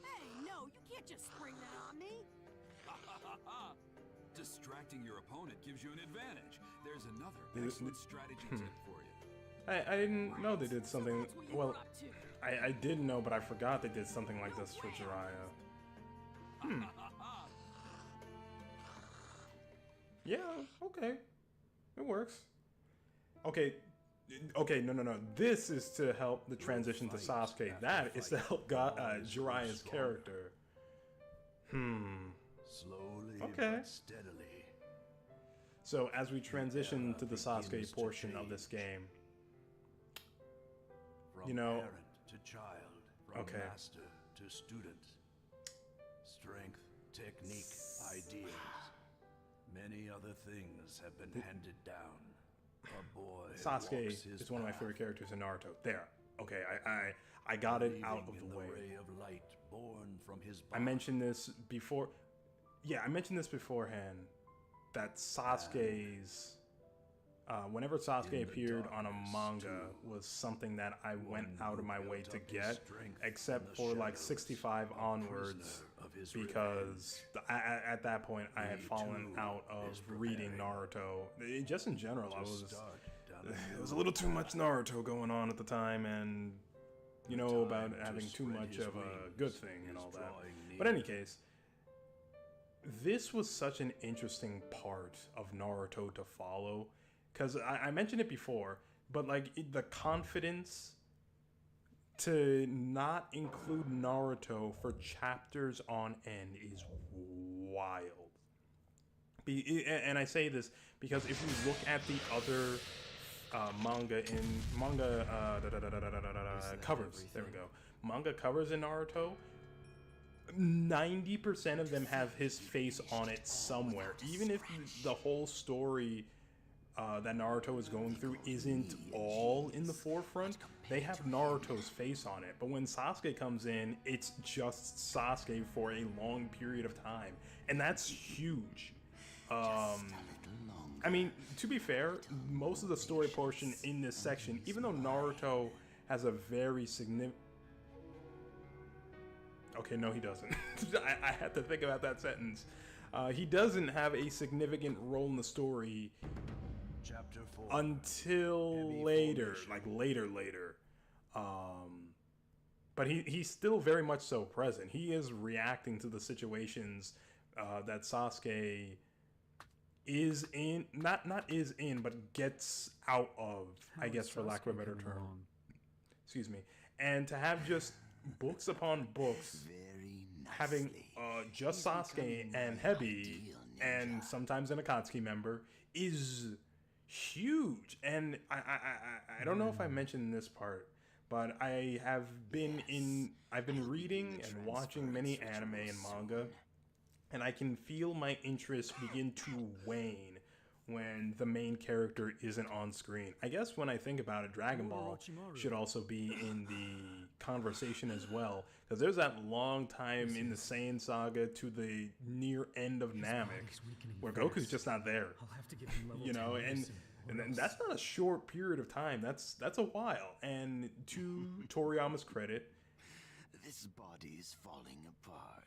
C: Hey, no, you can't just spring that on me.
E: Distracting your opponent gives you an advantage. There's another
A: Th-
E: excellent strategy tip for you.
A: I didn't know they did something.
C: That's what you
A: Well,
C: were up to.
A: I did know, but I forgot they did something like this for Jiraiya. Yeah, okay. It works. Okay, no. This is to help the transition to Sasuke. That is to help Jiraiya's character.
D: Slowly
A: Okay.
D: but steadily.
A: So as we transition to the Sasuke portion of this game,
D: From
A: you know,
D: parent to child, from
A: okay.
D: master to student. Strength, technique, ideas. Many other things have been handed down. A boy
A: Sasuke
D: walks his
A: is one of my
D: path,
A: favorite characters in Naruto. There. Okay, I got it out of
D: believing
A: the
D: in
A: way.
D: ray of light born from his
A: I mentioned this before. Yeah, I mentioned this beforehand. That Sasuke's, whenever Sasuke appeared on a manga, was something that I went out of my way to get, except for like 65 onwards, because at that point I had fallen out of reading Naruto. Just in general, it was a little too much Naruto going on at the time, and you know about having too much of a good thing and all that. But in any case, this was such an interesting part of Naruto to follow, because I mentioned it before, but like the confidence to not include Naruto for chapters on end is wild. And I say this because if you look at the other manga covers, there we go, manga covers in Naruto, 90% of them have his face on it somewhere. Even if the whole story that Naruto is going through isn't all in the forefront, they have Naruto's face on it. But when Sasuke comes in, it's just Sasuke for a long period of time, and that's huge. I mean, to be fair, most of the story portion in this section, even though Naruto has a very significant... Okay, no, he doesn't. I had to think about that sentence. He doesn't have a significant role in the story
D: Chapter 4.
A: until later, like later. But he's still very much so present. He is reacting to the situations that Sasuke is in, not is in, but gets out of, I guess, for lack of a better term. Excuse me. And to have just books upon books having just Sasuke and Hebi and sometimes an Akatsuki member is huge. And I don't know if I mentioned this part, but I've been reading and watching many anime and manga, and I can feel my interest begin to wane when the main character isn't on screen. I guess when I think about it, Dragon Ball should also be in the conversation as well, because there's that long time in the Saiyan saga to the near end of Namek where Goku's just not there. You know, and that's not a short period of time. That's a while. And to Toriyama's credit,
I: this body is falling apart.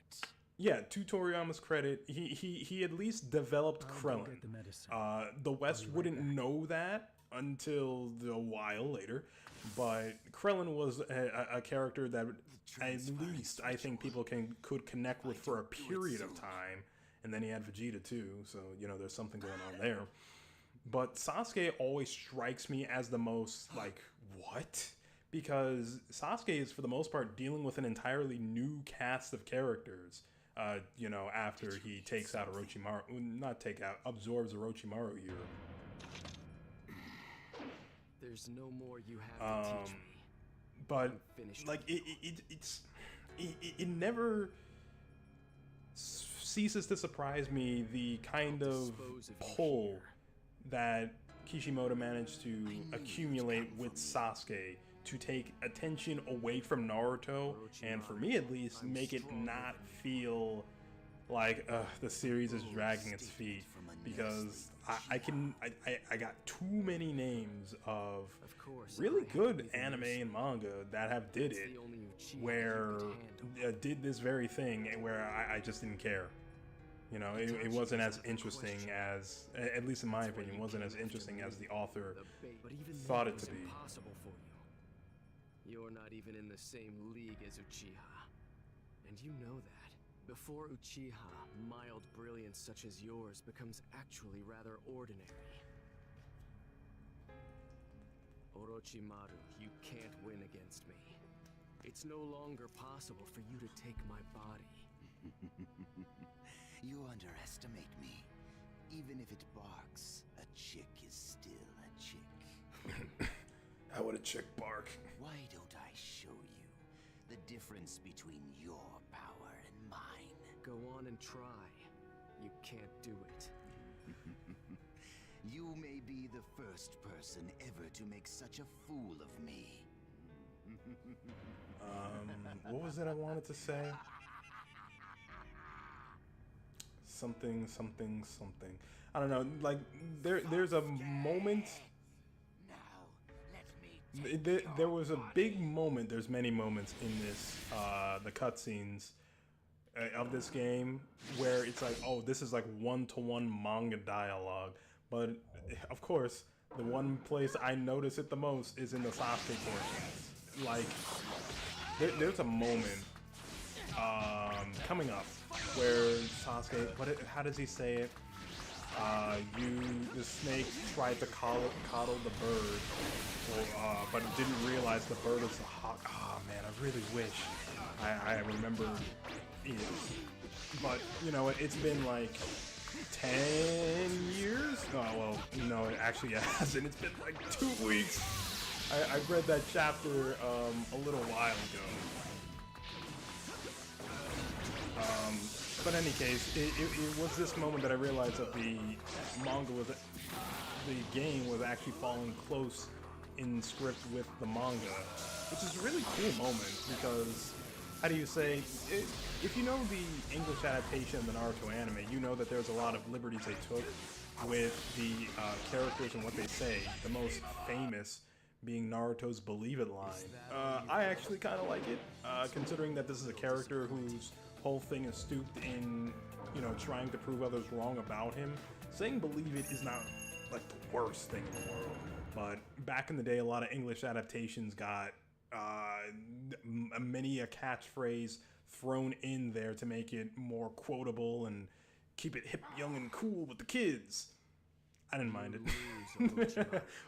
A: Yeah, to Toriyama's credit, he at least developed Krillin. The West wouldn't know that until a while later, but Krillin was a character that at least I think people could connect with for a period of time, and then he had Vegeta too, so you know there's something going on there. But Sasuke always strikes me as the most like, what? Because Sasuke is for the most part dealing with an entirely new cast of characters. You know, after he takes out Orochimaru, absorbs Orochimaru here.
B: There's no more you have to teach me.
A: But like it never ceases to surprise me the kind of pull that Kishimoto managed to accumulate with Sasuke to take attention away from Naruto, and for me at least, make it not feel like the series is dragging its feet, because I got too many names of really good anime and manga that have did it, where did this very thing, and where I just didn't care. You know, it wasn't as interesting as, at least in my opinion, wasn't as interesting as the author thought it to be.
B: You're not even in the same league as Uchiha. And you know that. Before Uchiha, mild brilliance such as yours becomes actually rather ordinary. Orochimaru, you can't win against me. It's no longer possible for you to take my body.
I: You underestimate me. Even if it barks, a chick is still a chick.
A: How would a chick bark?
I: Why don't I show you the difference between your power and mine?
B: Go on and try. You can't do it.
I: You may be the first person ever to make such a fool of me.
A: What was it I wanted to say? Something. I don't know. Like there's a moment. There was a big moment. There's many moments in this, the cutscenes of this game, where it's like, oh, this is like one-to-one manga dialogue. But of course, the one place I notice it the most is in the Sasuke portions. Like, there's a moment coming up where Sasuke, how does he say it? the snake tried to coddle the bird, but didn't realize the bird is the hawk. Oh man, I really wish I remember it. But you know, it's been like 10 years. Oh well, no, it actually hasn't. It's been like 2 weeks. I read that chapter a little while ago. But in any case, it was this moment that I realized that the game was actually following close in script with the manga, which is a really cool moment because, how do you say, if you know the English adaptation of the Naruto anime, you know that there's a lot of liberties they took with the characters and what they say, the most famous being Naruto's "Believe It" line. I actually kind of like it, considering that this is a character whose whole thing is stooped in, you know, trying to prove others wrong about him. Saying "believe it" is not like the worst thing in the world, but back in the day, a lot of English adaptations got many a catchphrase thrown in there to make it more quotable and keep it hip, young, and cool with the kids. I didn't mind it.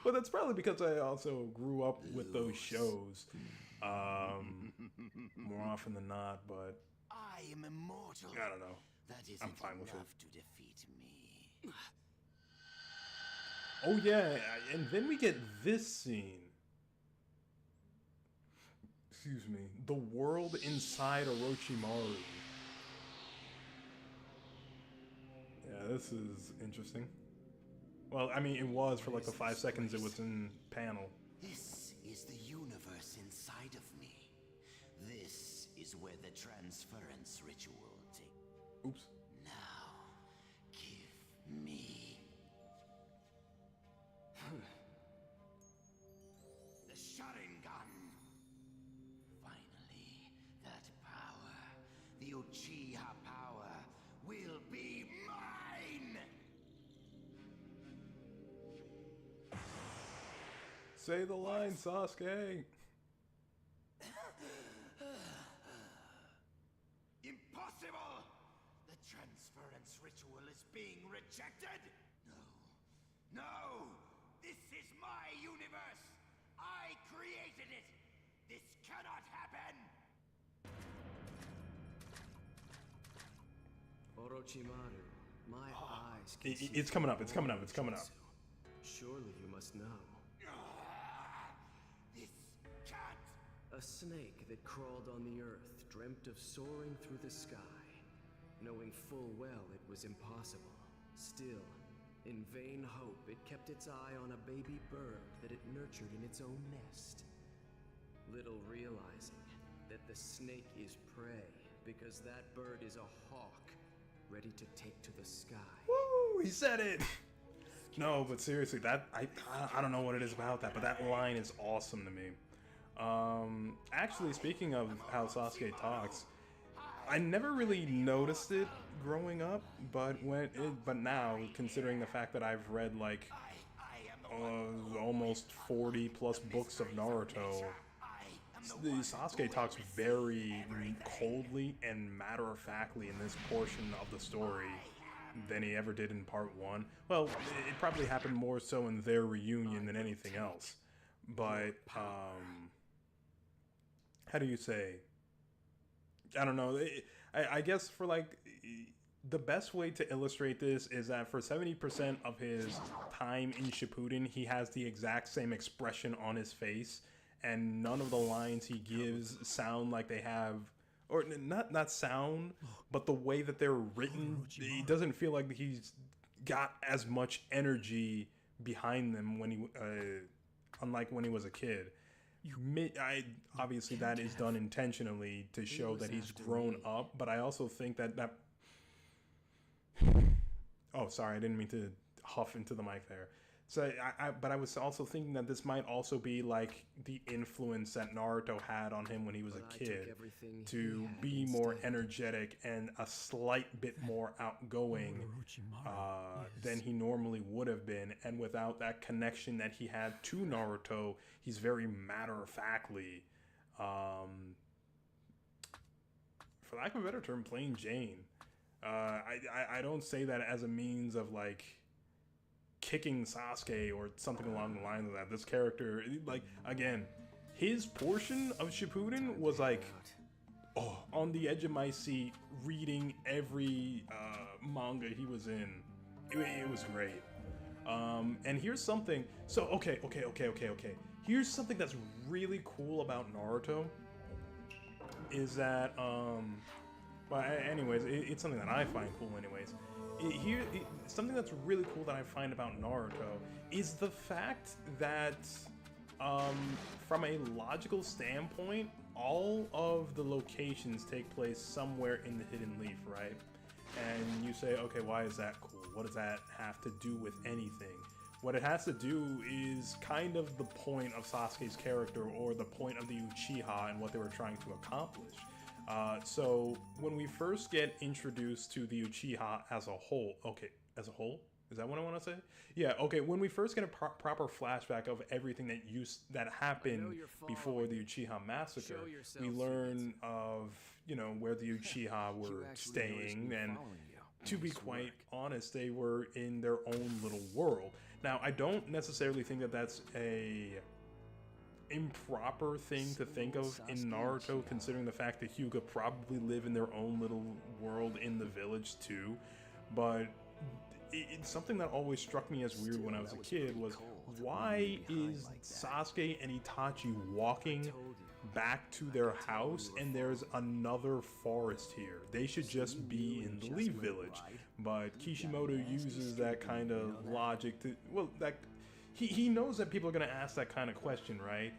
A: Well, that's probably because I also grew up with those shows more often than not, but
I: I am immortal.
A: I don't know.
I: That isn't
A: I'm fine with it.
I: enough to defeat me.
A: Oh yeah, and then we get this scene. Excuse me. The world inside Orochimaru. Yeah, this is interesting. Well, I mean, it was for like the 5 seconds it was in panel.
I: This is the universe inside of me. This is where the transference ritual takes.
A: Oops.
I: Now, give me the Sharingan. Finally, that power, the Uchiha power, will be mine.
A: Say the line, Sasuke.
I: Impossible! The transference ritual is being rejected! No. No! This is my universe! I created it! This cannot happen!
B: Orochimaru, my eyes can see
A: It's coming up, it's coming up, it's coming up.
B: Surely you must know.
I: This can't...
B: A snake that crawled on the earth dreamt of soaring through the sky, knowing full well it was impossible. Still, in vain hope, it kept its eye on a baby bird that it nurtured in its own nest. Little realizing that the snake is prey because that bird is a hawk ready to take to the sky.
A: Woo! He said it! No, but seriously, that I don't know what it is about that, but that line is awesome to me. Actually, speaking of how Sasuke talks, I never really noticed it growing up, but now, considering the fact that I've read like almost 40 plus books of Naruto, the Sasuke talks very coldly and matter-of-factly in this portion of the story than he ever did in part 1. Well, it probably happened more so in their reunion than anything else. But, how do you say? I don't know. I guess for like, the best way to illustrate this is that for 70% of his time in Shippuden, he has the exact same expression on his face, and none of the lines he gives sound like they have, or not sound, but the way that they're written, it doesn't feel like he's got as much energy behind them when he, unlike when he was a kid. Obviously that is done intentionally to show that he's grown up, but I also think that oh, sorry, I didn't mean to huff into the mic there. So but I was also thinking that this might also be like the influence that Naruto had on him when he was a kid, to be more energetic and a slight bit more outgoing than he normally would have been. And without that connection that he had to Naruto, he's very matter-of-factly, for lack of a better term, plain Jane. I don't say that as a means of like kicking Sasuke or something along the lines of that. This character, like, again, his portion of Shippuden was like, oh, on the edge of my seat, reading every manga he was in. It was great. And here's something. So okay. Here's something that's really cool about Naruto. Is that well, anyways, it's something that I find cool. Anyways, something that's really cool that I find about Naruto is the fact that, from a logical standpoint, all of the locations take place somewhere in the Hidden Leaf, right? And you say, okay, why is that cool? What does that have to do with anything? What it has to do is kind of the point of Sasuke's character, or the point of the Uchiha and what they were trying to accomplish. So when we first get introduced to the Uchiha as a whole, as a whole? Is that what I want to say? Yeah, okay, when we first get a proper flashback of everything that happened before the Uchiha massacre, we learn of, where the Uchiha were staying, and to be quite honest, they were in their own little world. Now, I don't necessarily think that that's a improper thing to think of in Naruto, considering the fact that Hyuga probably live in their own little world in the village too, but it's something that always struck me as weird when I was a kid was, why is Sasuke and Itachi walking back to their house and there's another forest here? They should just be in the Leaf Village. But Kishimoto uses that kind of logic to, well, that he knows that people are going to ask that kind of question, right?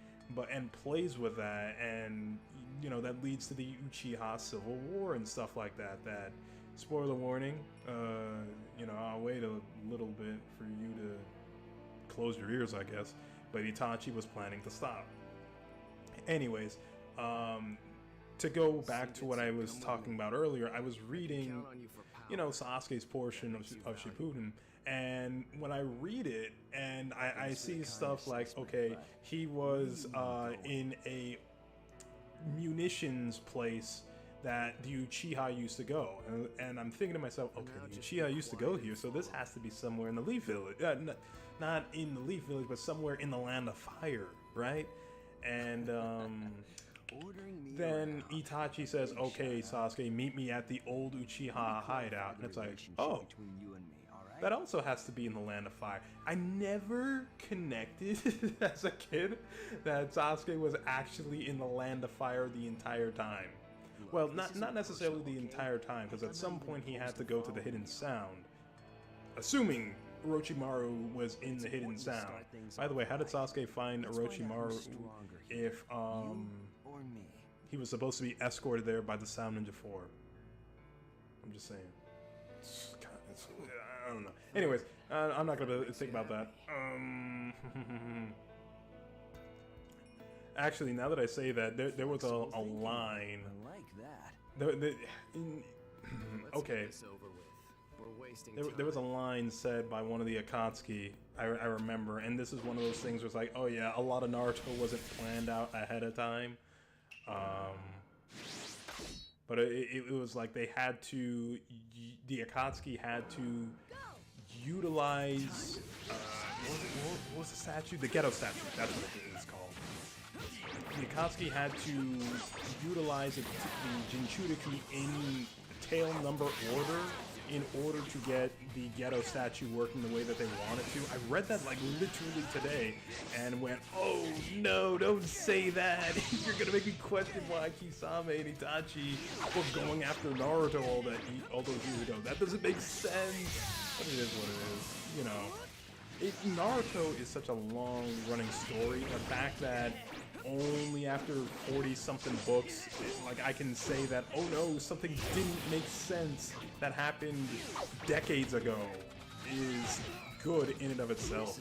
A: And plays with that, and that leads to the Uchiha Civil War and stuff like that. That, spoiler warning, I'll wait a little bit for you to close your ears, I guess, but Itachi was planning to stop. Anyways, to go back to what I was talking about earlier, I was reading, Sasuke's portion of Shippuden, and when I read it, and I see stuff like, okay, he was in a munitions place that the Uchiha used to go, and I'm thinking to myself, okay, the Uchiha used to go here, so this has to be somewhere in the Leaf Village, not in the Leaf Village, but somewhere in the Land of Fire, right? And then Itachi says, okay, Sasuke, meet me at the old Uchiha hideout, and it's like, oh, that also has to be in the Land of Fire. I never connected as a kid that Sasuke was actually in the Land of Fire the entire time. Well, not necessarily the entire time, because at some point he had to go to the Hidden Sound. Assuming Orochimaru was in the Hidden Sound. By the way, how did Sasuke find Orochimaru if he was supposed to be escorted there by the Sound Ninja 4? I'm just saying. I don't know. Anyways, I'm not gonna think about that. Actually, now that I say that, there was a line.
B: I like that.
A: Okay. There was a line said by one of the Akatsuki, I remember, and this is one of those things where it's like, oh yeah, a lot of Naruto wasn't planned out ahead of time. But it was like they had to, the Akatsuki had to utilize, what was the statue? The ghetto statue, that's what it is called. The Akatsuki had to utilize the Jinchuriki in tail number order in order to get the ghetto statue working the way that they wanted to. I read that like literally today and went, oh no, don't say that. You're gonna make me question why Kisame and Itachi were going after Naruto all those years ago. That doesn't make sense. But it is what it is, Naruto is such a long running story. The fact that only after 40-something books, like I can say that, oh no, something didn't make sense that happened decades ago is good in and of itself.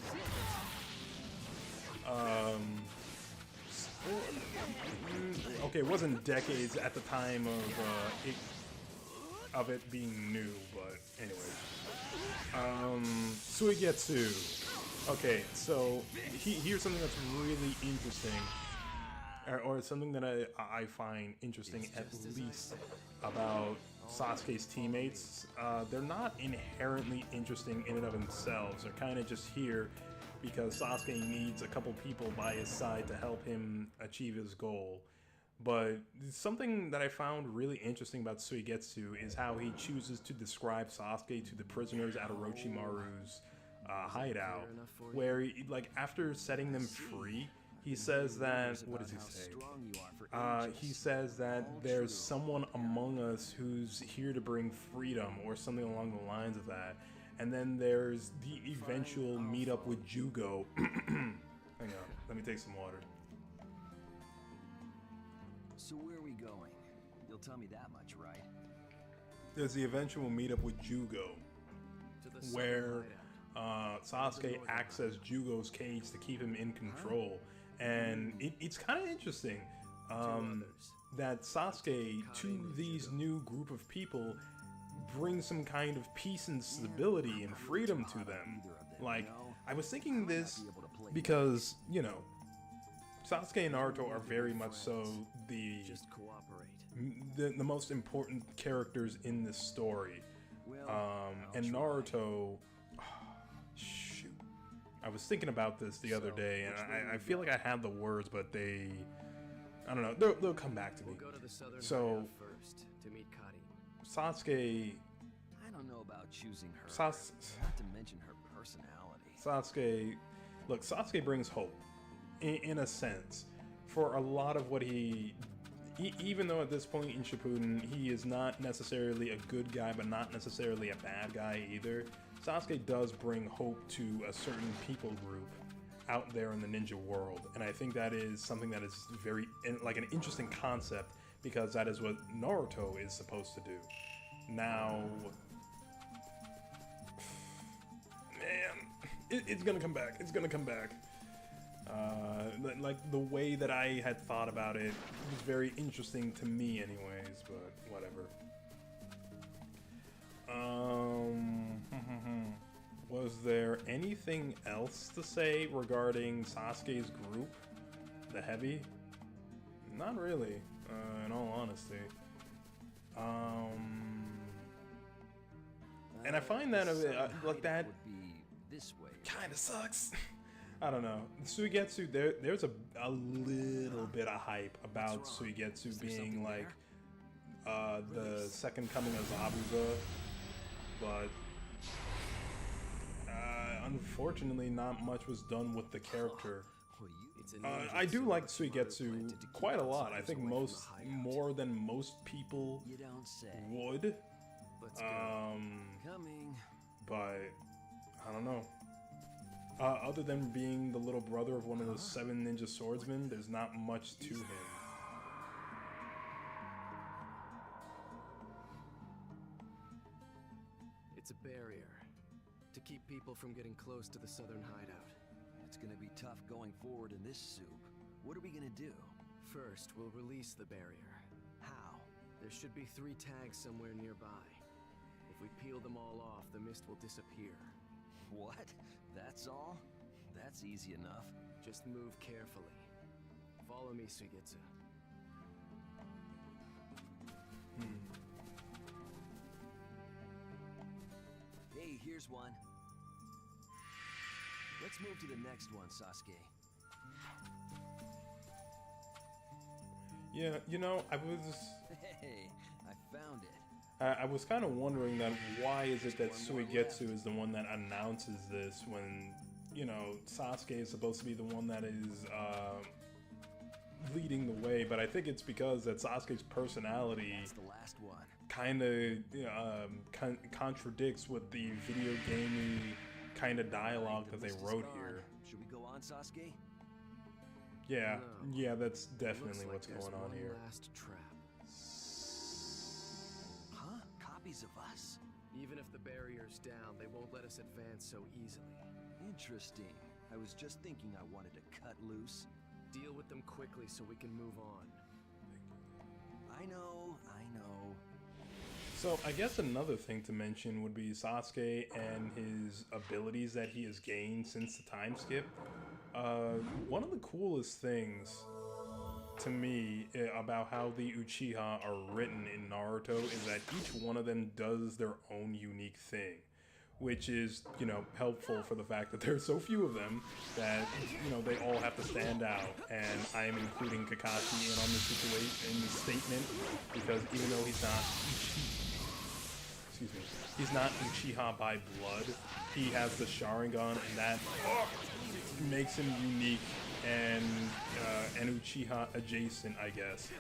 A: Okay, it wasn't decades at the time of it being new, but anyway. Suigetsu. Okay, so here's something that's really interesting. Or something that I find interesting, at least, about Sasuke's teammates, they're not inherently interesting in and of themselves. They're kind of just here because Sasuke needs a couple people by his side to help him achieve his goal. But something that I found really interesting about Suigetsu is how he chooses to describe Sasuke to the prisoners at Orochimaru's hideout, where like after setting them free, he says that, what does he say? He says that there's someone among us who's here to bring freedom, or something along the lines of that. And then there's the eventual meetup with Jugo. Hang on, let me take some water.
J: So where are we going? You'll tell me that much, right?
A: There's the eventual meetup with Jugo, where Sasuke acts as Jugo's cage to keep him in control. And it's kind of interesting that Sasuke, to these new group of people, brings some kind of peace and stability and freedom to them. Like, I was thinking this because, you know, Sasuke and Naruto are very much so the most important characters in this story. And Naruto, shoot, I was thinking about this the other day, and I feel like I had the words, but I don't know, they'll come back to me. So, Sasuke,
J: I don't know about choosing her.
A: Not
J: to mention her personality.
A: Sasuke, look, Sasuke brings hope, in a sense, for a lot of what even though at this point in Shippuden, he is not necessarily a good guy, but not necessarily a bad guy either. Sasuke does bring hope to a certain people group out there in the ninja world, and I think that is something that is very, like, an interesting concept, because that is what Naruto is supposed to do. Now, man, it's gonna come back. It's gonna come back. Like, the way that I had thought about it was very interesting to me anyways, but whatever. Was there anything else to say regarding Sasuke's group? The Heavy? Not really, in all honesty. And I find that like that kind of sucks. I don't know. Suigetsu, there's a little bit of hype about Suigetsu being like the second coming of Zabuza, but unfortunately not much was done with the character. I do like Suigetsu quite a lot. I think more than most people would. But I don't know. Other than being the little brother of one of those 7 ninja swordsmen, there's not much to him.
B: It's a barrier to keep people from getting close to the southern hideout.
J: It's gonna be tough going forward in this soup. What are we gonna do?
B: First, we'll release the barrier.
J: How?
B: There should be 3 tags somewhere nearby. If we peel them all off, the mist will disappear.
J: What? That's all? That's easy enough.
B: Just move carefully. Follow me, Suigetsu.
J: Hey, here's one. Let's move to the next one, Sasuke.
A: Yeah, you know,
J: Hey, I found it.
A: I was kind of wondering that why is it that Suigetsu is the one that announces this when, you know, Sasuke is supposed to be the one that is leading the way, but I think it's because that Sasuke's personality kind of contradicts with the video gamey kind of dialogue that they wrote here.
J: Should we go on, Sasuke?
A: Yeah, that's definitely what's going on here.
B: Last trap.
J: Huh? Copies of us?
B: Even if the barrier's down, they won't let us advance so easily.
J: Interesting. I was just thinking I wanted to cut loose.
B: Deal with them quickly so we can move on.
J: I know.
A: So I guess another thing to mention would be Sasuke and his abilities that he has gained since the time skip. One of the coolest things to me about how the Uchiha are written in Naruto is that each one of them does their own unique thing, which is, you know, helpful for the fact that there's so few of them that, you know, they all have to stand out. And I am including Kakashi in on this situation, in this statement, because even though he's not he's not Uchiha by blood, he has the Sharingan, and that makes him unique and Uchiha adjacent, I guess.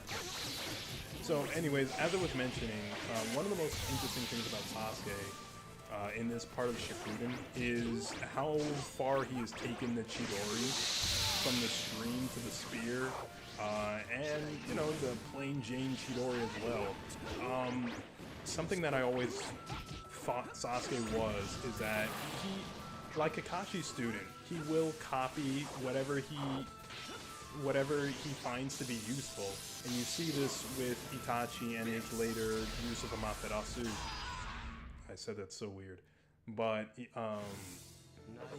A: So anyways, as I was mentioning, one of the most interesting things about Sasuke in this part of Shippuden is how far he has taken the Chidori from the stream to the spear, and, you know, the plain Jane Chidori as well. Something that I always thought Sasuke was is that he, like a Kakashi student, he will copy whatever he finds to be useful, and you see this with Itachi and his later use of Amaterasu. I said that's so weird, but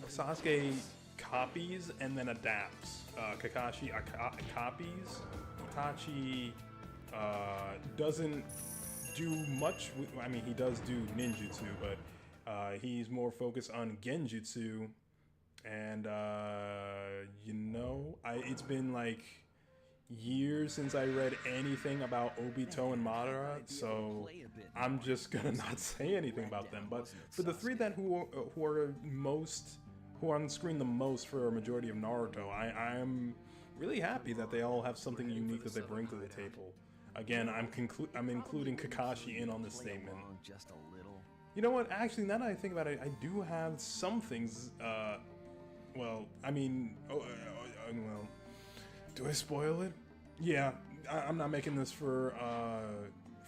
A: Sasuke copies and then adapts. Kakashi copies. Itachi doesn't do much. I mean, he does do ninjutsu, but he's more focused on genjutsu. And you know, it's been like years since I read anything about Obito and Madara, so I'm just gonna not say anything about them. But for the three that who are on the screen the most for a majority of Naruto, I'm really happy that they all have something unique that they bring to the table. Again, I'm including Kakashi in on this statement. You know what? Actually, now that I think about it, I do have some things. Well, I mean, well, do I spoil it? Yeah, I'm not making this for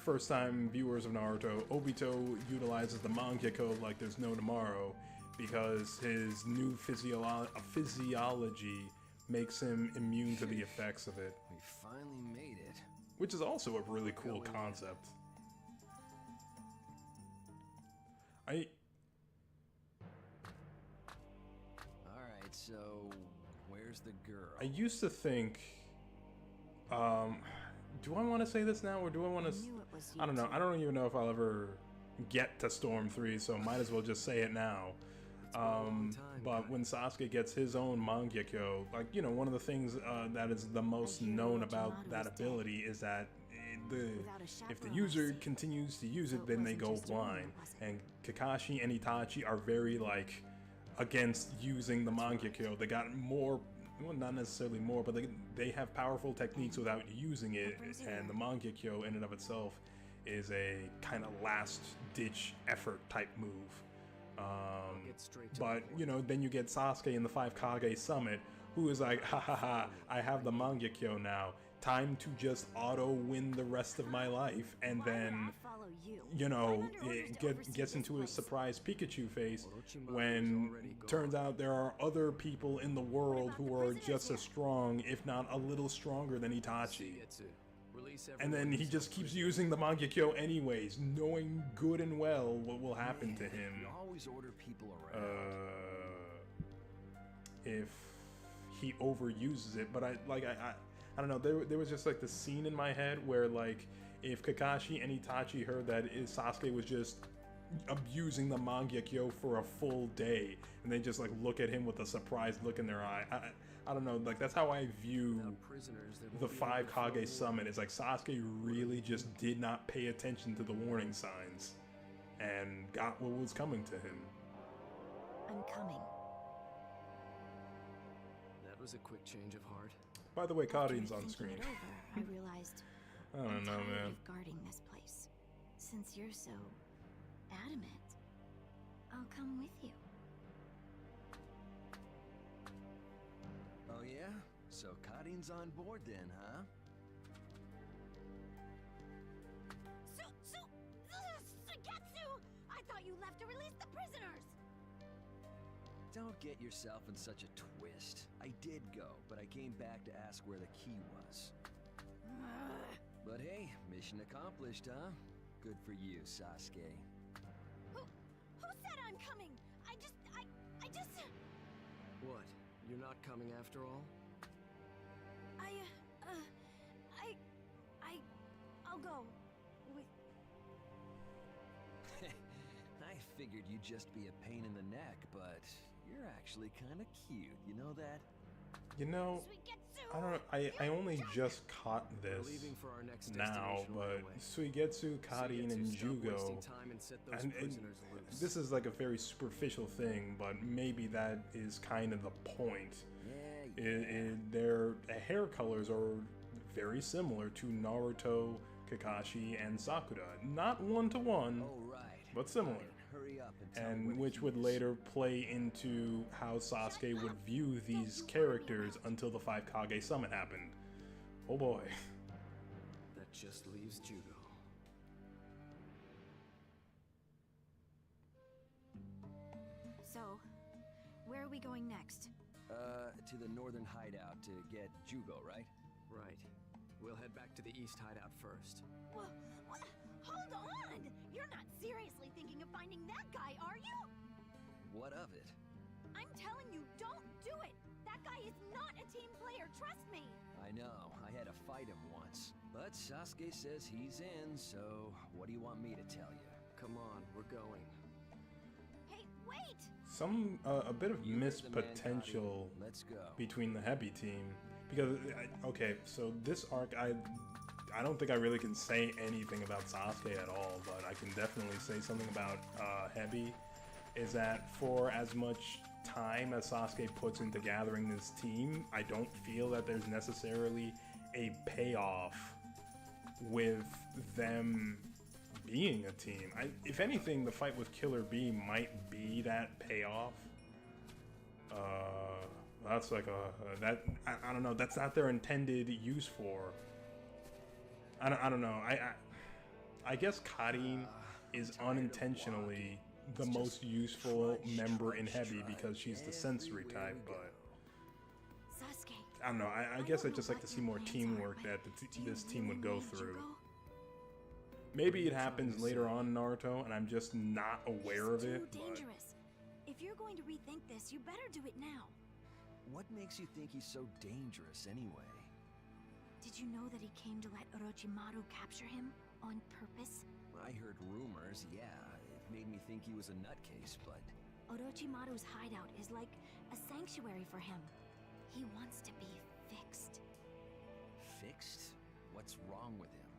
A: first-time viewers of Naruto. Obito utilizes the Mangekyo like there's no tomorrow because his new physiology makes him immune to the effects of it.
J: We finally made it.
A: Which is also a really cool concept.
J: Alright, so where's the girl?
A: I used to think, do I want to say this now, or do I want to, I don't know, I don't even know if I'll ever get to Storm 3, so might as well just say it now. But when Sasuke gets his own Mangekyo, like, you know, one of the things that is the most known about that ability is that if the user continues to use it, then they go blind. And Kakashi and Itachi are very, like, against using the Mangekyo. They got more, well, not necessarily more, but they have powerful techniques without using it, and the Mangekyo in and of itself is a kind of last-ditch effort type move. But, you know, then you get Sasuke in the 5 Kage Summit, who is like, ha ha ha, I have the Mangekyo now. Time to just auto-win the rest of my life. And then, you know, it gets into a surprise Pikachu face when turns out there are other people in the world who are just as strong, if not a little stronger than Itachi. And then he just keeps using the Mangekyo anyways, knowing good and well what will happen to him.
J: You always order people around.
A: If he overuses it. But I don't know, there was just like the scene in my head where, like, if Kakashi and Itachi heard that Sasuke was just abusing the Mangekyo for a full day, and they just like look at him with a surprised look in their eye. I don't know, like, that's how I view the 5 Kage Summit. It's like Sasuke really just did not pay attention to the warning signs and got what was coming to him.
K: I'm coming.
B: That was a quick change of heart.
A: By the way, Karin's on screen.
K: I realized
A: I don't know, man.
K: of guarding this place. Since you're so adamant, I'll come with you.
J: Oh yeah? So Karin's on board then, huh?
C: Sugetsu! I thought you left to release the prisoners!
J: Don't get yourself in such a twist. I did go, but I came back to ask where the key was. But hey, mission accomplished, huh? Good for you, Sasuke.
C: Who said I'm coming? I just...
B: What? You're not coming after all?
K: I'll go. With...
J: I figured you'd just be a pain in the neck, but you're actually kind of cute. You know that?
A: You know, I don't know. I only just caught this now, but Suigetsu, Karin, and Jugo, and this is like a very superficial thing, but maybe that is kind of the point. Their hair colors are very similar to Naruto, Kakashi, and Sakura. Not one-to-one, but similar. And which would later play into how Sasuke would view these characters until the 5 Kage summit happened. Oh boy.
B: That just leaves Jugo.
K: So, where are we going next?
J: To the northern hideout to get Jugo, right?
B: Right. We'll head back to the east hideout first.
K: What? Hold on! You're not seriously thinking of finding that guy, are you?
J: What of it?
K: I'm telling you, don't do it! That guy is not a team player, trust me!
J: I know, I had to fight him once. But Sasuke says he's in, so what do you want me to tell you?
B: Come on, we're going.
K: Hey, wait!
A: A bit of missed potential between the Heavy team. Because, okay, so this arc, I don't think I really can say anything about Sasuke at all, but I can definitely say something about Heavy, is that for as much time as Sasuke puts into gathering this team, I don't feel that there's necessarily a payoff with them being a team. If anything, the fight with Killer B might be that payoff. That's like I don't know, that's not their intended use for. I don't know. I guess Karin is unintentionally the most useful member in Heavy because she's the sensory type, but
K: Sasuke,
A: I don't know. I guess I'd just like to see more teamwork that this team would go through. Maybe it happens later on in Naruto and I'm just not aware of it.
K: Too dangerous. If you're going to rethink this, you better do it now.
J: What makes you think he's so dangerous anyway?
K: Did you know that he came to let Orochimaru capture him on purpose?
J: I heard rumors, yeah. It made me think he was a nutcase, but...
K: Orochimaru's hideout is like a sanctuary for him. He wants to be fixed.
J: Fixed? What's wrong with him?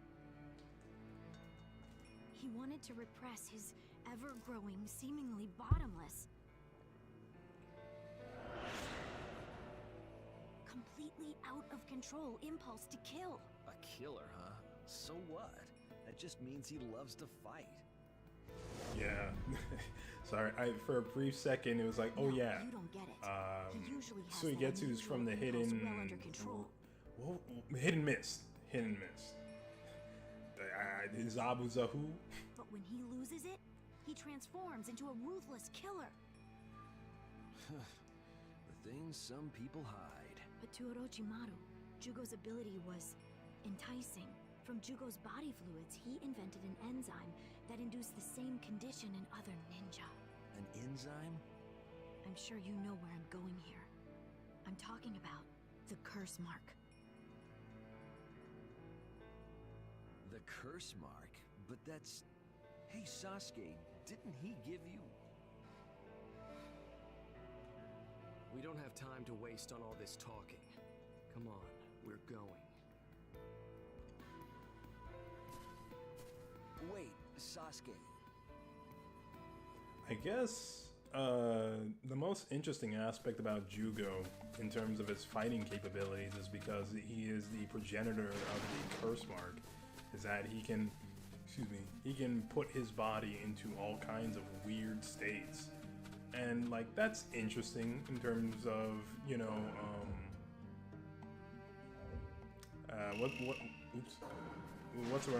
K: He wanted to repress his ever-growing, seemingly bottomless, completely out of control impulse to kill.
J: A killer, huh? So what? That just means he loves to fight.
A: Yeah. Sorry, for a brief second it was like, oh yeah.
K: You don't get it. He usually has
A: Suigetsu's from the hidden...
K: well under control.
A: Well, hidden mist. Hidden mist. Zabuzahu.
K: But when he loses it, he transforms into a ruthless killer.
J: The things some people hide.
K: But to Orochimaru, Jugo's ability was enticing. From Jugo's body fluids, he invented an enzyme that induced the same condition in other ninja.
J: An enzyme?
K: I'm sure you know where I'm going here. I'm talking about the curse mark.
J: The curse mark? But that's... Hey, Sasuke, didn't he give you...
B: We don't have time to waste on all this talking. Come on, we're going.
J: Wait, Sasuke.
A: I guess the most interesting aspect about Jugo in terms of his fighting capabilities is because he is the progenitor of the curse mark, is that he can, he can put his body into all kinds of weird states. And like that's interesting in terms of, you know, what's the word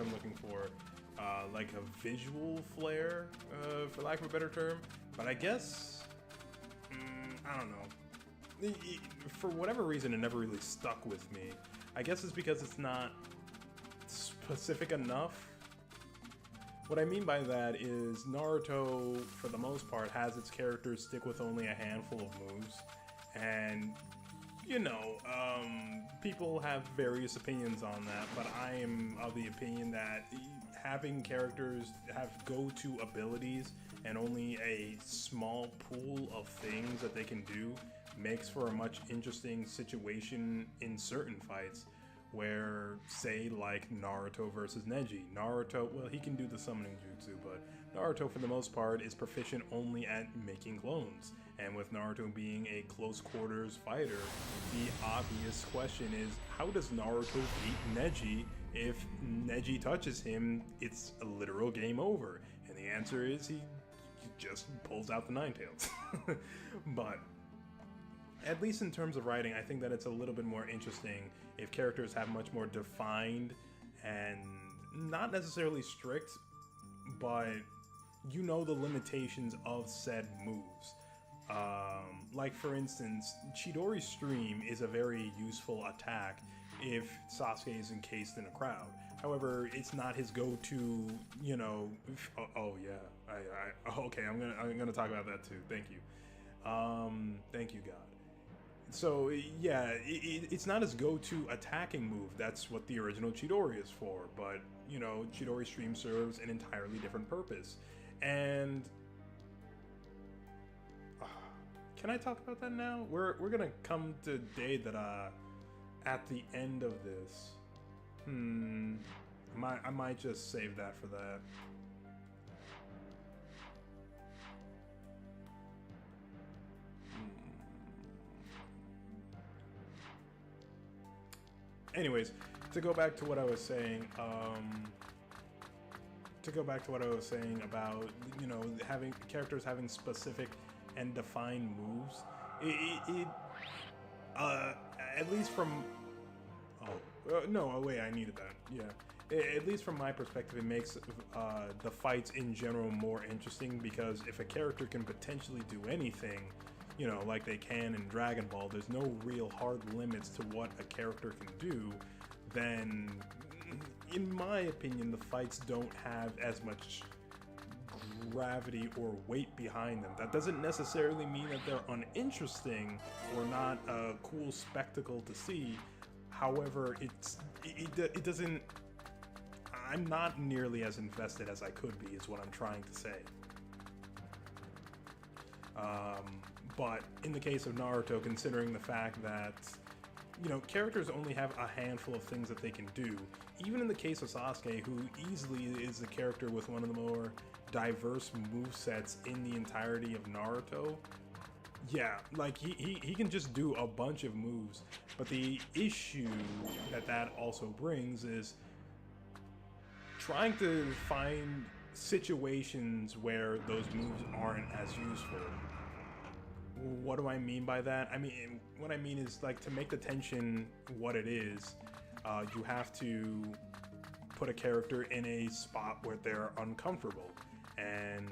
A: I'm looking for? Like a visual flair, for lack of a better term. But I guess, I don't know. For whatever reason, it never really stuck with me. I guess it's because it's not specific enough. What I mean by that is Naruto, for the most part, has its characters stick with only a handful of moves, and you know, people have various opinions on that, but I am of the opinion that having characters have go-to abilities and only a small pool of things that they can do makes for a much interesting situation in certain fights where, say, like Naruto versus Neji. Naruto, well, he can do the summoning jutsu, but Naruto, for the most part, is proficient only at making clones. And with Naruto being a close quarters fighter, the obvious question is, how does Naruto beat Neji? If Neji touches him, it's a literal game over. And the answer is he just pulls out the Nine Tails. But at least in terms of writing, I think that it's a little bit more interesting if characters have much more defined and not necessarily strict, but you know the limitations of said moves. Like for instance, Chidori's stream is a very useful attack if Sasuke is encased in a crowd. However, it's not his go-to, you know. Oh yeah, okay. I'm gonna talk about that too. Thank you. Thank you, God. So yeah, it's not his go-to attacking move. That's what the original Chidori is for. But you know, Chidori stream serves an entirely different purpose. And can I talk about that now? We're gonna come to day that at the end of this. I might just save that for that. Anyways, to go back to what I was saying, about, you know, having characters having specific and defined moves, at least from, no, wait, I needed that, yeah. At least from my perspective, it makes the fights in general more interesting, because if a character can potentially do anything, you know, like they can in Dragon Ball, there's no real hard limits to what a character can do, then, in my opinion, the fights don't have as much gravity or weight behind them. That doesn't necessarily mean that they're uninteresting or not a cool spectacle to see. However, it doesn't... I'm not nearly as invested as I could be, is what I'm trying to say. But in the case of Naruto, considering the fact that, you know, characters only have a handful of things that they can do, even in the case of Sasuke, who easily is the character with one of the more diverse movesets in the entirety of Naruto, yeah, like he can just do a bunch of moves, but the issue that also brings is trying to find situations where those moves aren't as useful. What do I mean by that? I mean, what I mean is, like, to make the tension what it is, you have to put a character in a spot where they're uncomfortable. And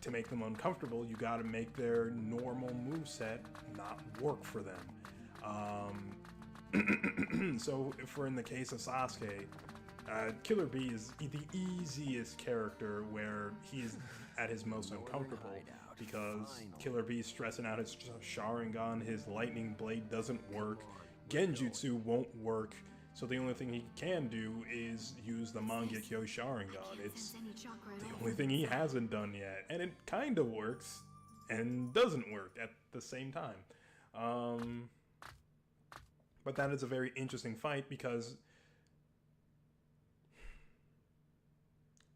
A: to make them uncomfortable, you gotta make their normal moveset not work for them. So, for in the case of Sasuke, Killer B is the easiest character where he's at his most uncomfortable, because Killer B is stressing out his Sharingan, his lightning blade doesn't work, Genjutsu won't work, so the only thing he can do is use the Mangekyo Sharingan. It's the only thing he hasn't done yet, and it kind of works and doesn't work at the same time. But that is a very interesting fight, because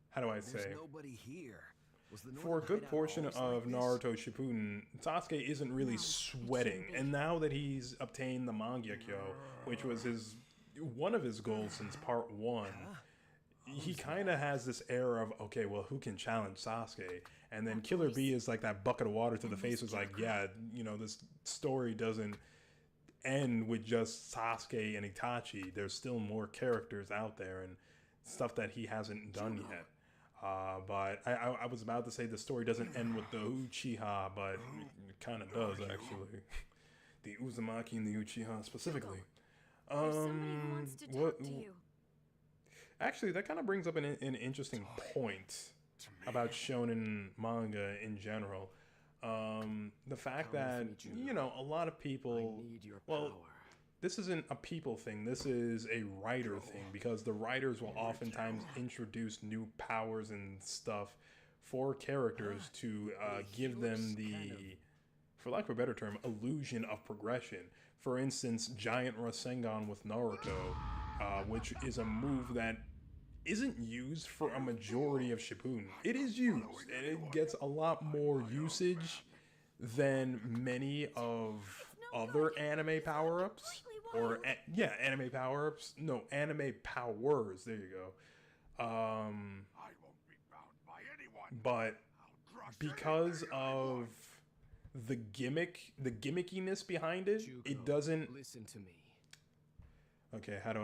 A: how do I say?
J: Nobody here.
A: For a good portion of Naruto Shippuden, Sasuke isn't really sweating, and now that he's obtained the Mangekyo, which was one of his goals since part 1, he kind of has this air of, okay, well, who can challenge Sasuke? And then Killer B is like that bucket of water to the face, was like, yeah, you know, this story doesn't end with just Sasuke and Itachi. There's still more characters out there and stuff that he hasn't done yet. But I was about to say the story doesn't end with the Uchiha, but it kind of does, actually. The Uzumaki and the Uchiha specifically. Actually, that kind of brings up an interesting point about shonen manga in general. The fact that, you know, a lot of people, well, this isn't a people thing, this is a writer thing, because the writers will oftentimes introduce new powers and stuff for characters to give them the, for lack of a better term, illusion of progression. For instance, Giant Rasengan with Naruto, which is a move that isn't used for a majority of Shippuden. It is used, and it gets a lot more usage than many of other anime power-ups. Or, yeah, anime power-ups. No, anime powers. There you go. But because of the gimmickiness behind it, it doesn't...
B: Listen to me.
A: Okay, how do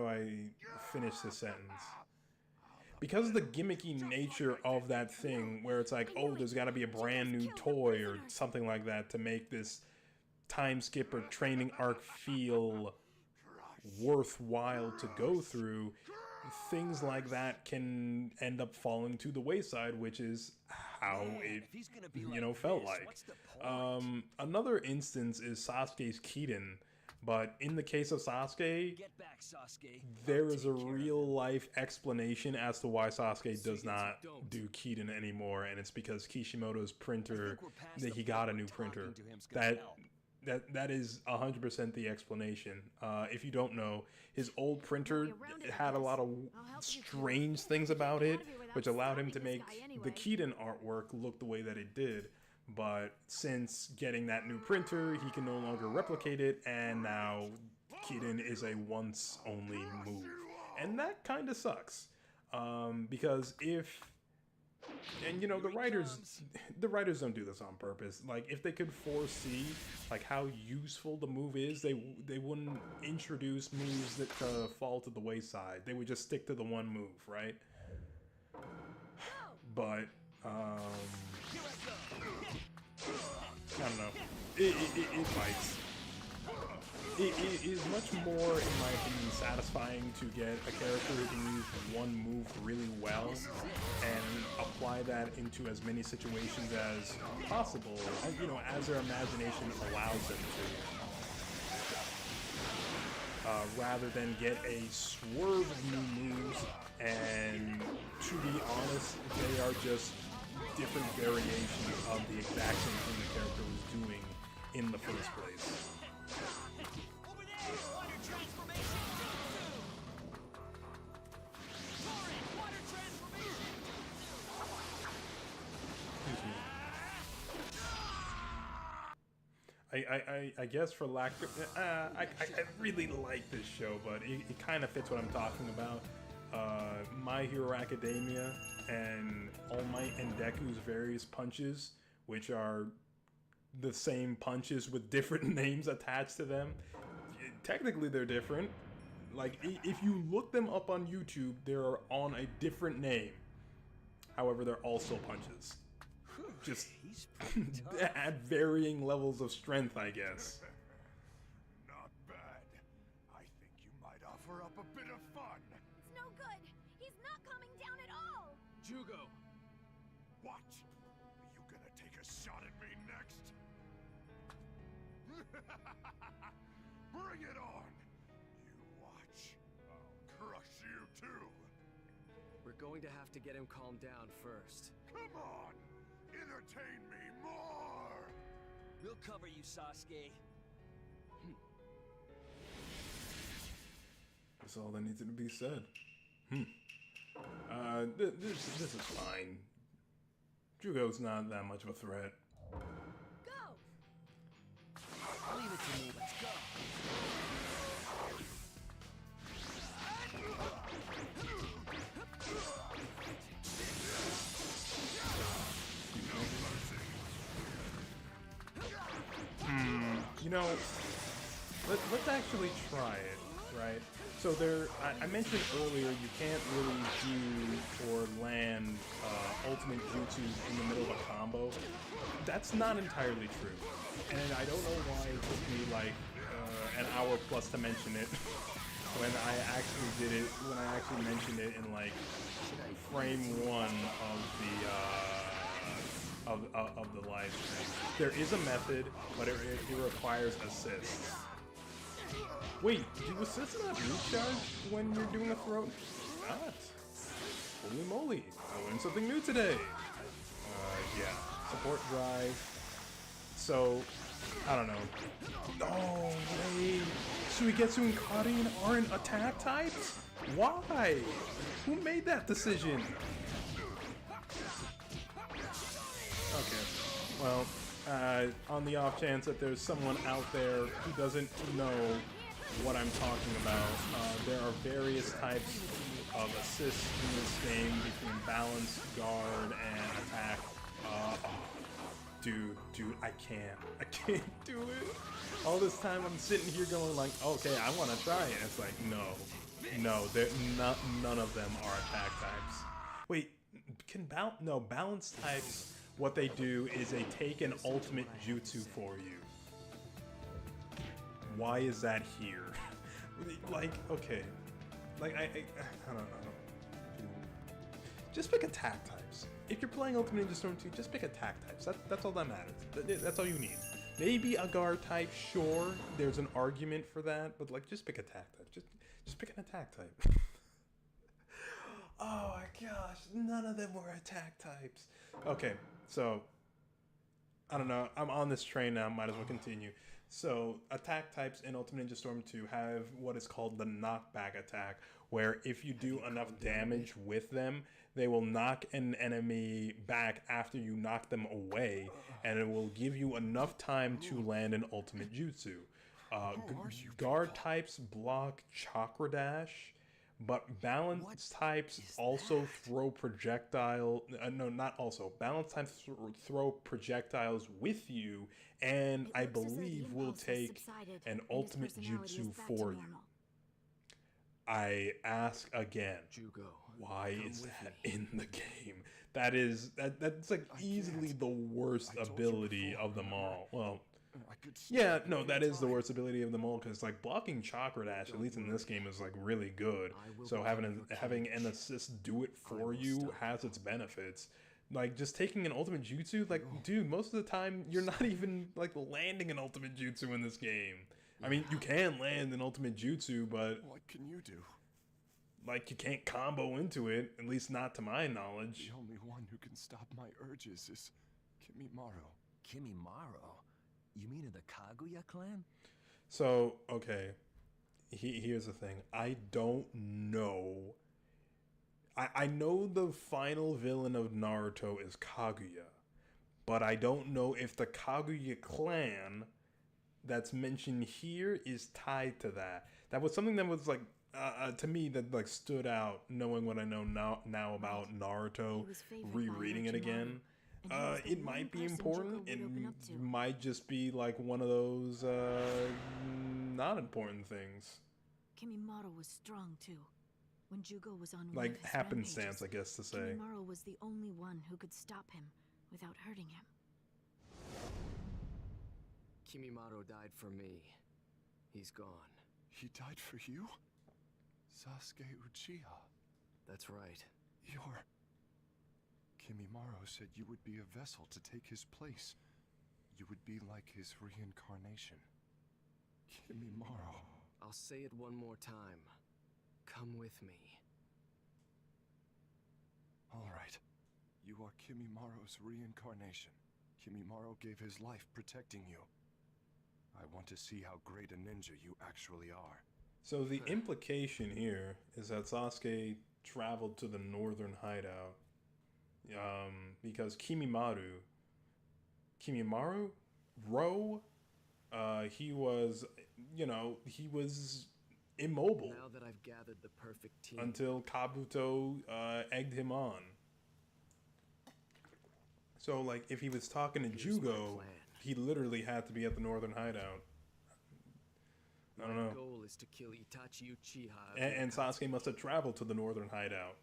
A: I finish this sentence? Because of the gimmicky nature of that thing, where it's like, oh, there's got to be a brand new toy or something like that to make this time skip or training arc feel worthwhile to go through, things like that can end up falling to the wayside, which is how it, you know, felt like. Another instance is Sasuke's Kiden. But in the case of Sasuke, there is a real life explanation as to why Sasuke does not do Kiden anymore, and it's because Kishimoto's printer, that he got a new printer. That is 100% the explanation. If you don't know, his old printer had a lot of strange things about it, which allowed him to make the Kiden artwork look the way that it did. But since getting that new printer, he can no longer replicate it, and now Kiden is a once-only move. And that kind of sucks. Because if... And, you know, the writers don't do this on purpose. Like, if they could foresee, like, how useful the move is, they wouldn't introduce moves that fall to the wayside. They would just stick to the one move, right? But, I don't know. It bites. It is much more, in my opinion, satisfying to get a character who can use one move really well and apply that into as many situations as possible, you know, as their imagination allows them to. Rather than get a swerve of new moves, and to be honest, they are just different variations of the exact same thing the character was doing in the first place. I guess for lack of... I really like this show, but it kind of fits what I'm talking about. My Hero Academia and All Might and Deku's various punches, which are the same punches with different names attached to them. Technically, they're different. Like, if you look them up on YouTube, they're on a different name. However, they're also punches. Just at varying levels of strength, I guess.
D: Not bad. I think you might offer up a bit of fun.
K: It's no good. He's not coming down at all.
B: Jugo.
D: What? Are you gonna take a shot at me next? Bring it on. You watch. I'll crush you too.
B: We're going to have to get him calmed down first.
D: Come on. Entertain me more!
J: We'll cover you, Sasuke.
A: That's all that needed to be said. This is fine. Jugo's not that much of a threat.
K: Go!
J: Leave it to me, let's go.
A: You know, let's actually try it, right? So I mentioned earlier you can't really do or land ultimate jutsus in the middle of a combo. That's not entirely true, and I don't know why it took me like an hour plus to mention it when I actually did it. When I actually mentioned it in like frame 1 of the of the live stream. There is a method, but it requires assists. Wait, do assists not recharge when you're doing a throw? Not. Holy moly, I learned something new today. Yeah, support drive. So, I don't know. Oh, wait. Suigetsu and Karin aren't attack types? Why? Who made that decision? Okay, well, on the off chance that there's someone out there who doesn't know what I'm talking about, there are various types of assists in this game between balance, guard, and attack. Dude, I can't do it. All this time I'm sitting here going like, okay, I want to try it. It's like, no, none of them are attack types. Wait, balance types, what they do is they take an ultimate jutsu for you. Why is that here? Like, okay, like I don't know. Just pick attack types. If you're playing Ultimate Ninja Storm 2, just pick attack types. That's all that matters. That's all you need. Maybe a guard type, sure. There's an argument for that, but like, just pick attack type. Just pick an attack type. Oh my gosh, none of them were attack types. Okay, so I don't know. I'm on this train now. Might as well continue. So attack types in Ultimate Ninja Storm 2 have what is called the knockback attack, where if you do enough damage with them, they will knock an enemy back after you knock them away, and it will give you enough time to land an ultimate jutsu. Guard types block chakra dash, but balance types also throw projectile. No, not also. Balance types throw projectiles with you, and I believe will take an ultimate jutsu for you. I ask again, why is that in the game? That's like easily the worst ability of them all. Well, yeah, no, that is the worst ability of them all, because like blocking chakra dash, at least in this game, is like really good. So having an assist do it for you has its benefits. Like just taking an ultimate jutsu, like dude, most of the time you're not even like landing an ultimate jutsu in this game. I mean, you can land an ultimate jutsu, but
L: what can you do?
A: Like, you can't combo into it, at least not to my knowledge.
L: The only one who can stop my urges is Kimimaro.
J: Kimimaro? You mean of the Kaguya clan?
A: So, okay, here's the thing. I don't know. I know the final villain of Naruto is Kaguya, but I don't know if the Kaguya clan that's mentioned here is tied to that. That was something that was like, to me, that like stood out, knowing what I know now about Naruto, rereading it again. It might be important. It might just be like one of those not important things.
K: Kimimaro was strong too. When Jugo was on
A: like happenstance, I guess to say.
K: Kimimaro was the only one who could stop him without hurting him.
B: Kimimaro died for me. He's gone.
L: He died for you? Sasuke Uchiha.
B: That's right.
L: Kimimaro said you would be a vessel to take his place. You would be like his reincarnation. Kimimaro.
B: I'll say it one more time. Come with me.
L: All right. You are Kimimaro's reincarnation. Kimimaro gave his life protecting you. I want to see how great a ninja you actually are.
A: So the implication here is that Sasuke traveled to the northern hideout because Kimimaro, he was, he was immobile.
B: Now that I've gathered the perfect team,
A: until Kabuto egged him on. So like if he was talking to Jugo, he literally had to be at the northern hideout. I don't know.
B: My goal is to kill Itachi Uchiha.
A: And Sasuke must have traveled to the northern hideout.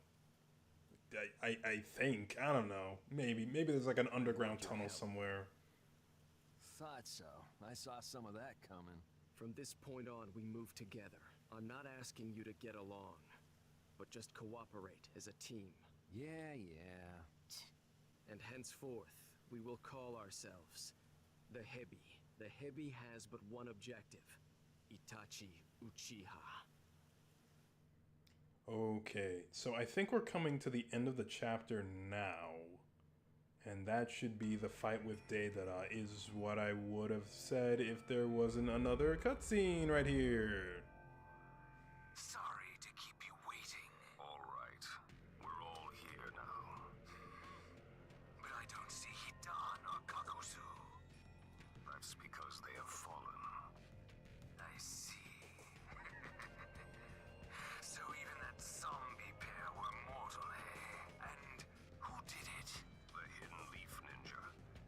A: I think. I don't know. Maybe there's like an underground tunnel somewhere.
J: Thought so. I saw some of that coming.
B: From this point on, we move together. I'm not asking you to get along, but just cooperate as a team.
J: Yeah.
B: And henceforth, we will call ourselves the Hebi. The Hebi has but one objective: Itachi Uchiha.
A: Okay, so I think we're coming to the end of the chapter now. And that should be the fight with Deidara, is what I would have said if there wasn't another cutscene right here.
D: Sorry to keep you waiting. All right, we're all here now. But I don't see Hidan or Kakuzu. That's because they have fallen. I see. So even that zombie pair were mortal, eh? And who did it? The Hidden Leaf Ninja.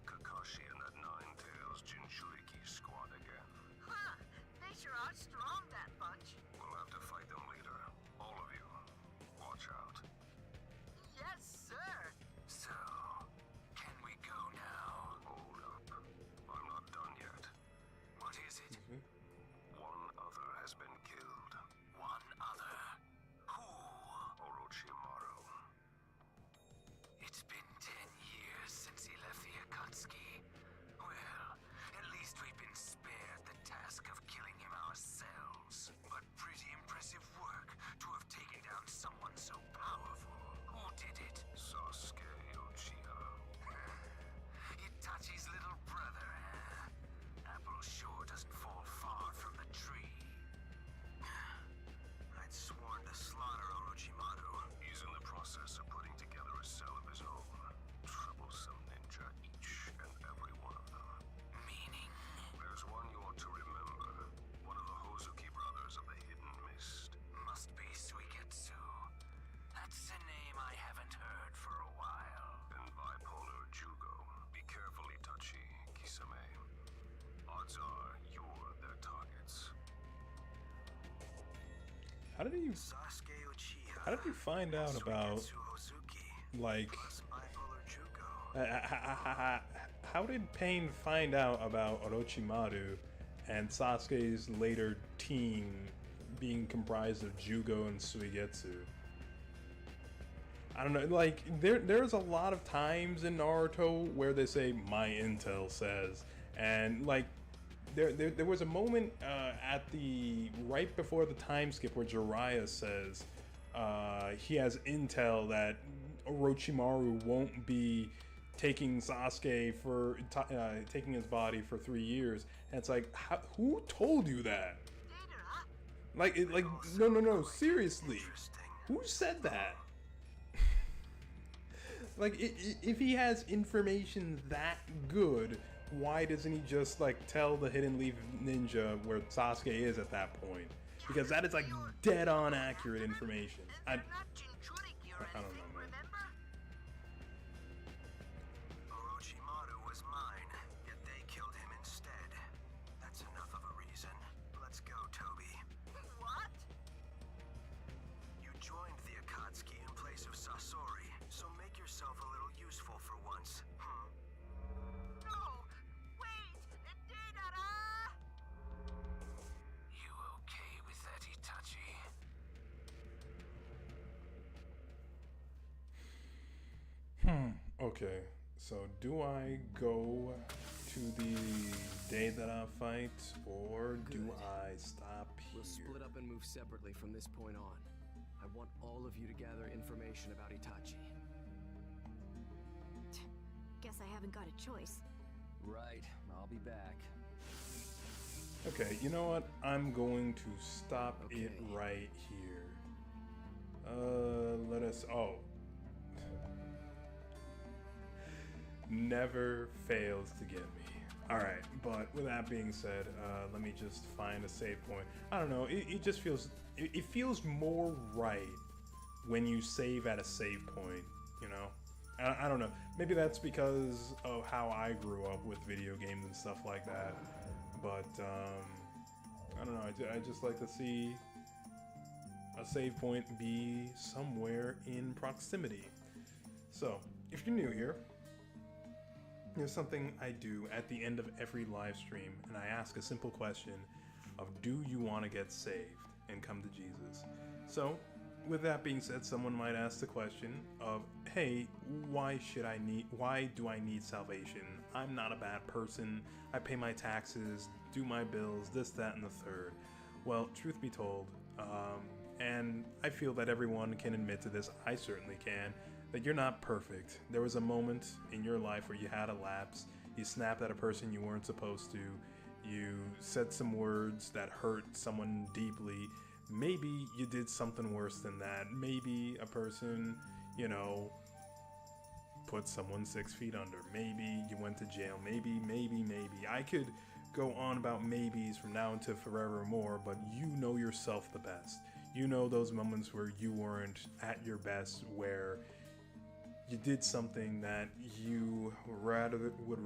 D: Kakashi and that Nine-Tails Jinchuriki squad again.
F: Huh, they sure are strong, that bunch.
D: We'll have to fight them later. All of you. Watch out.
F: Yes, sir.
D: So, can we go now? Hold up. I'm not done yet. What is it? One other has been killed. One other? Who? Orochimaru. It's been 10 years since he left the Akatsuki. Well, at least we've been spared the task of killing him ourselves. But pretty impressive work to have taken down someone so powerful. Who did it? Sasuke Uchiha. Itachi's little brother, eh? Apple sure doesn't fall far from the tree. I'd sworn to slaughter Orochimaru. He's in the process of putting together a cell of his own. Troublesome ninja, each and every one of them. Meaning? There's one you ought to remember. One of the Hozuki brothers of the Hidden Mist. Must be Suigetsu. That's a name I haven't heard for a while. And bipolar Jugo. Be careful, Itachi, Kisame. Odds are you're their targets.
A: How did you
D: Sasuke Uchiha.
A: How did you find out about,
D: Suigetsu Hozuki.
A: like,
D: Plus bipolar Jugo.
A: how did Pain find out about Orochimaru and Sasuke's later team being comprised of Jugo and Suigetsu? I don't know, like, there's a lot of times in Naruto where they say, my intel says, and, like, there was a moment at the right before the time skip where Jiraiya says he has intel that Orochimaru won't be taking Sasuke for taking his body for 3 years, and it's like, who told you that? Like, no, seriously, who said that? Like, if he has information that good, why doesn't he just, like, tell the Hidden Leaf Ninja where Sasuke is at that point? Because that is, like, dead-on accurate information. I don't know, man.
D: Orochimaru was mine, yet they killed him instead. That's enough of a reason. Let's go, Toby.
F: What?
D: You joined the Akatsuki in place of Sasori, so make yourself a little useful for once.
F: No! Wait! Deidara!
D: You okay with that, Itachi?
A: Okay, so do I go to the Deidara fight, or do I stop here?
B: We'll split up and move separately from this point on. I want all of you to gather information about Itachi.
K: Guess I haven't got a choice.
J: Right, I'll be back.
A: Okay, you know what? I'm going to stop it right here. Let us... Oh. Never fails to get me. Alright, but with that being said, let me just find a save point. I don't know, it just feels... It feels more right when you save at a save point, you know? I don't know. Maybe that's because of how I grew up with video games and stuff like that. But, I don't know. I just like to see a save point be somewhere in proximity. So, if you're new here, there's something I do at the end of every live stream, and I ask a simple question of, do you want to get saved and come to Jesus? So, with that being said, someone might ask the question of, hey, why do I need salvation? I'm not a bad person. I pay my taxes, do my bills, this, that, and the third. Well, truth be told, and I feel that everyone can admit to this, I certainly can, that you're not perfect. There was a moment in your life where you had a lapse, you snapped at a person you weren't supposed to, you said some words that hurt someone deeply. Maybe you did something worse than that. Maybe a person, you know, put someone 6 feet under. Maybe you went to jail. Maybe. I could go on about maybes from now until forevermore, but you know yourself the best. You know those moments where you weren't at your best, where you did something that you would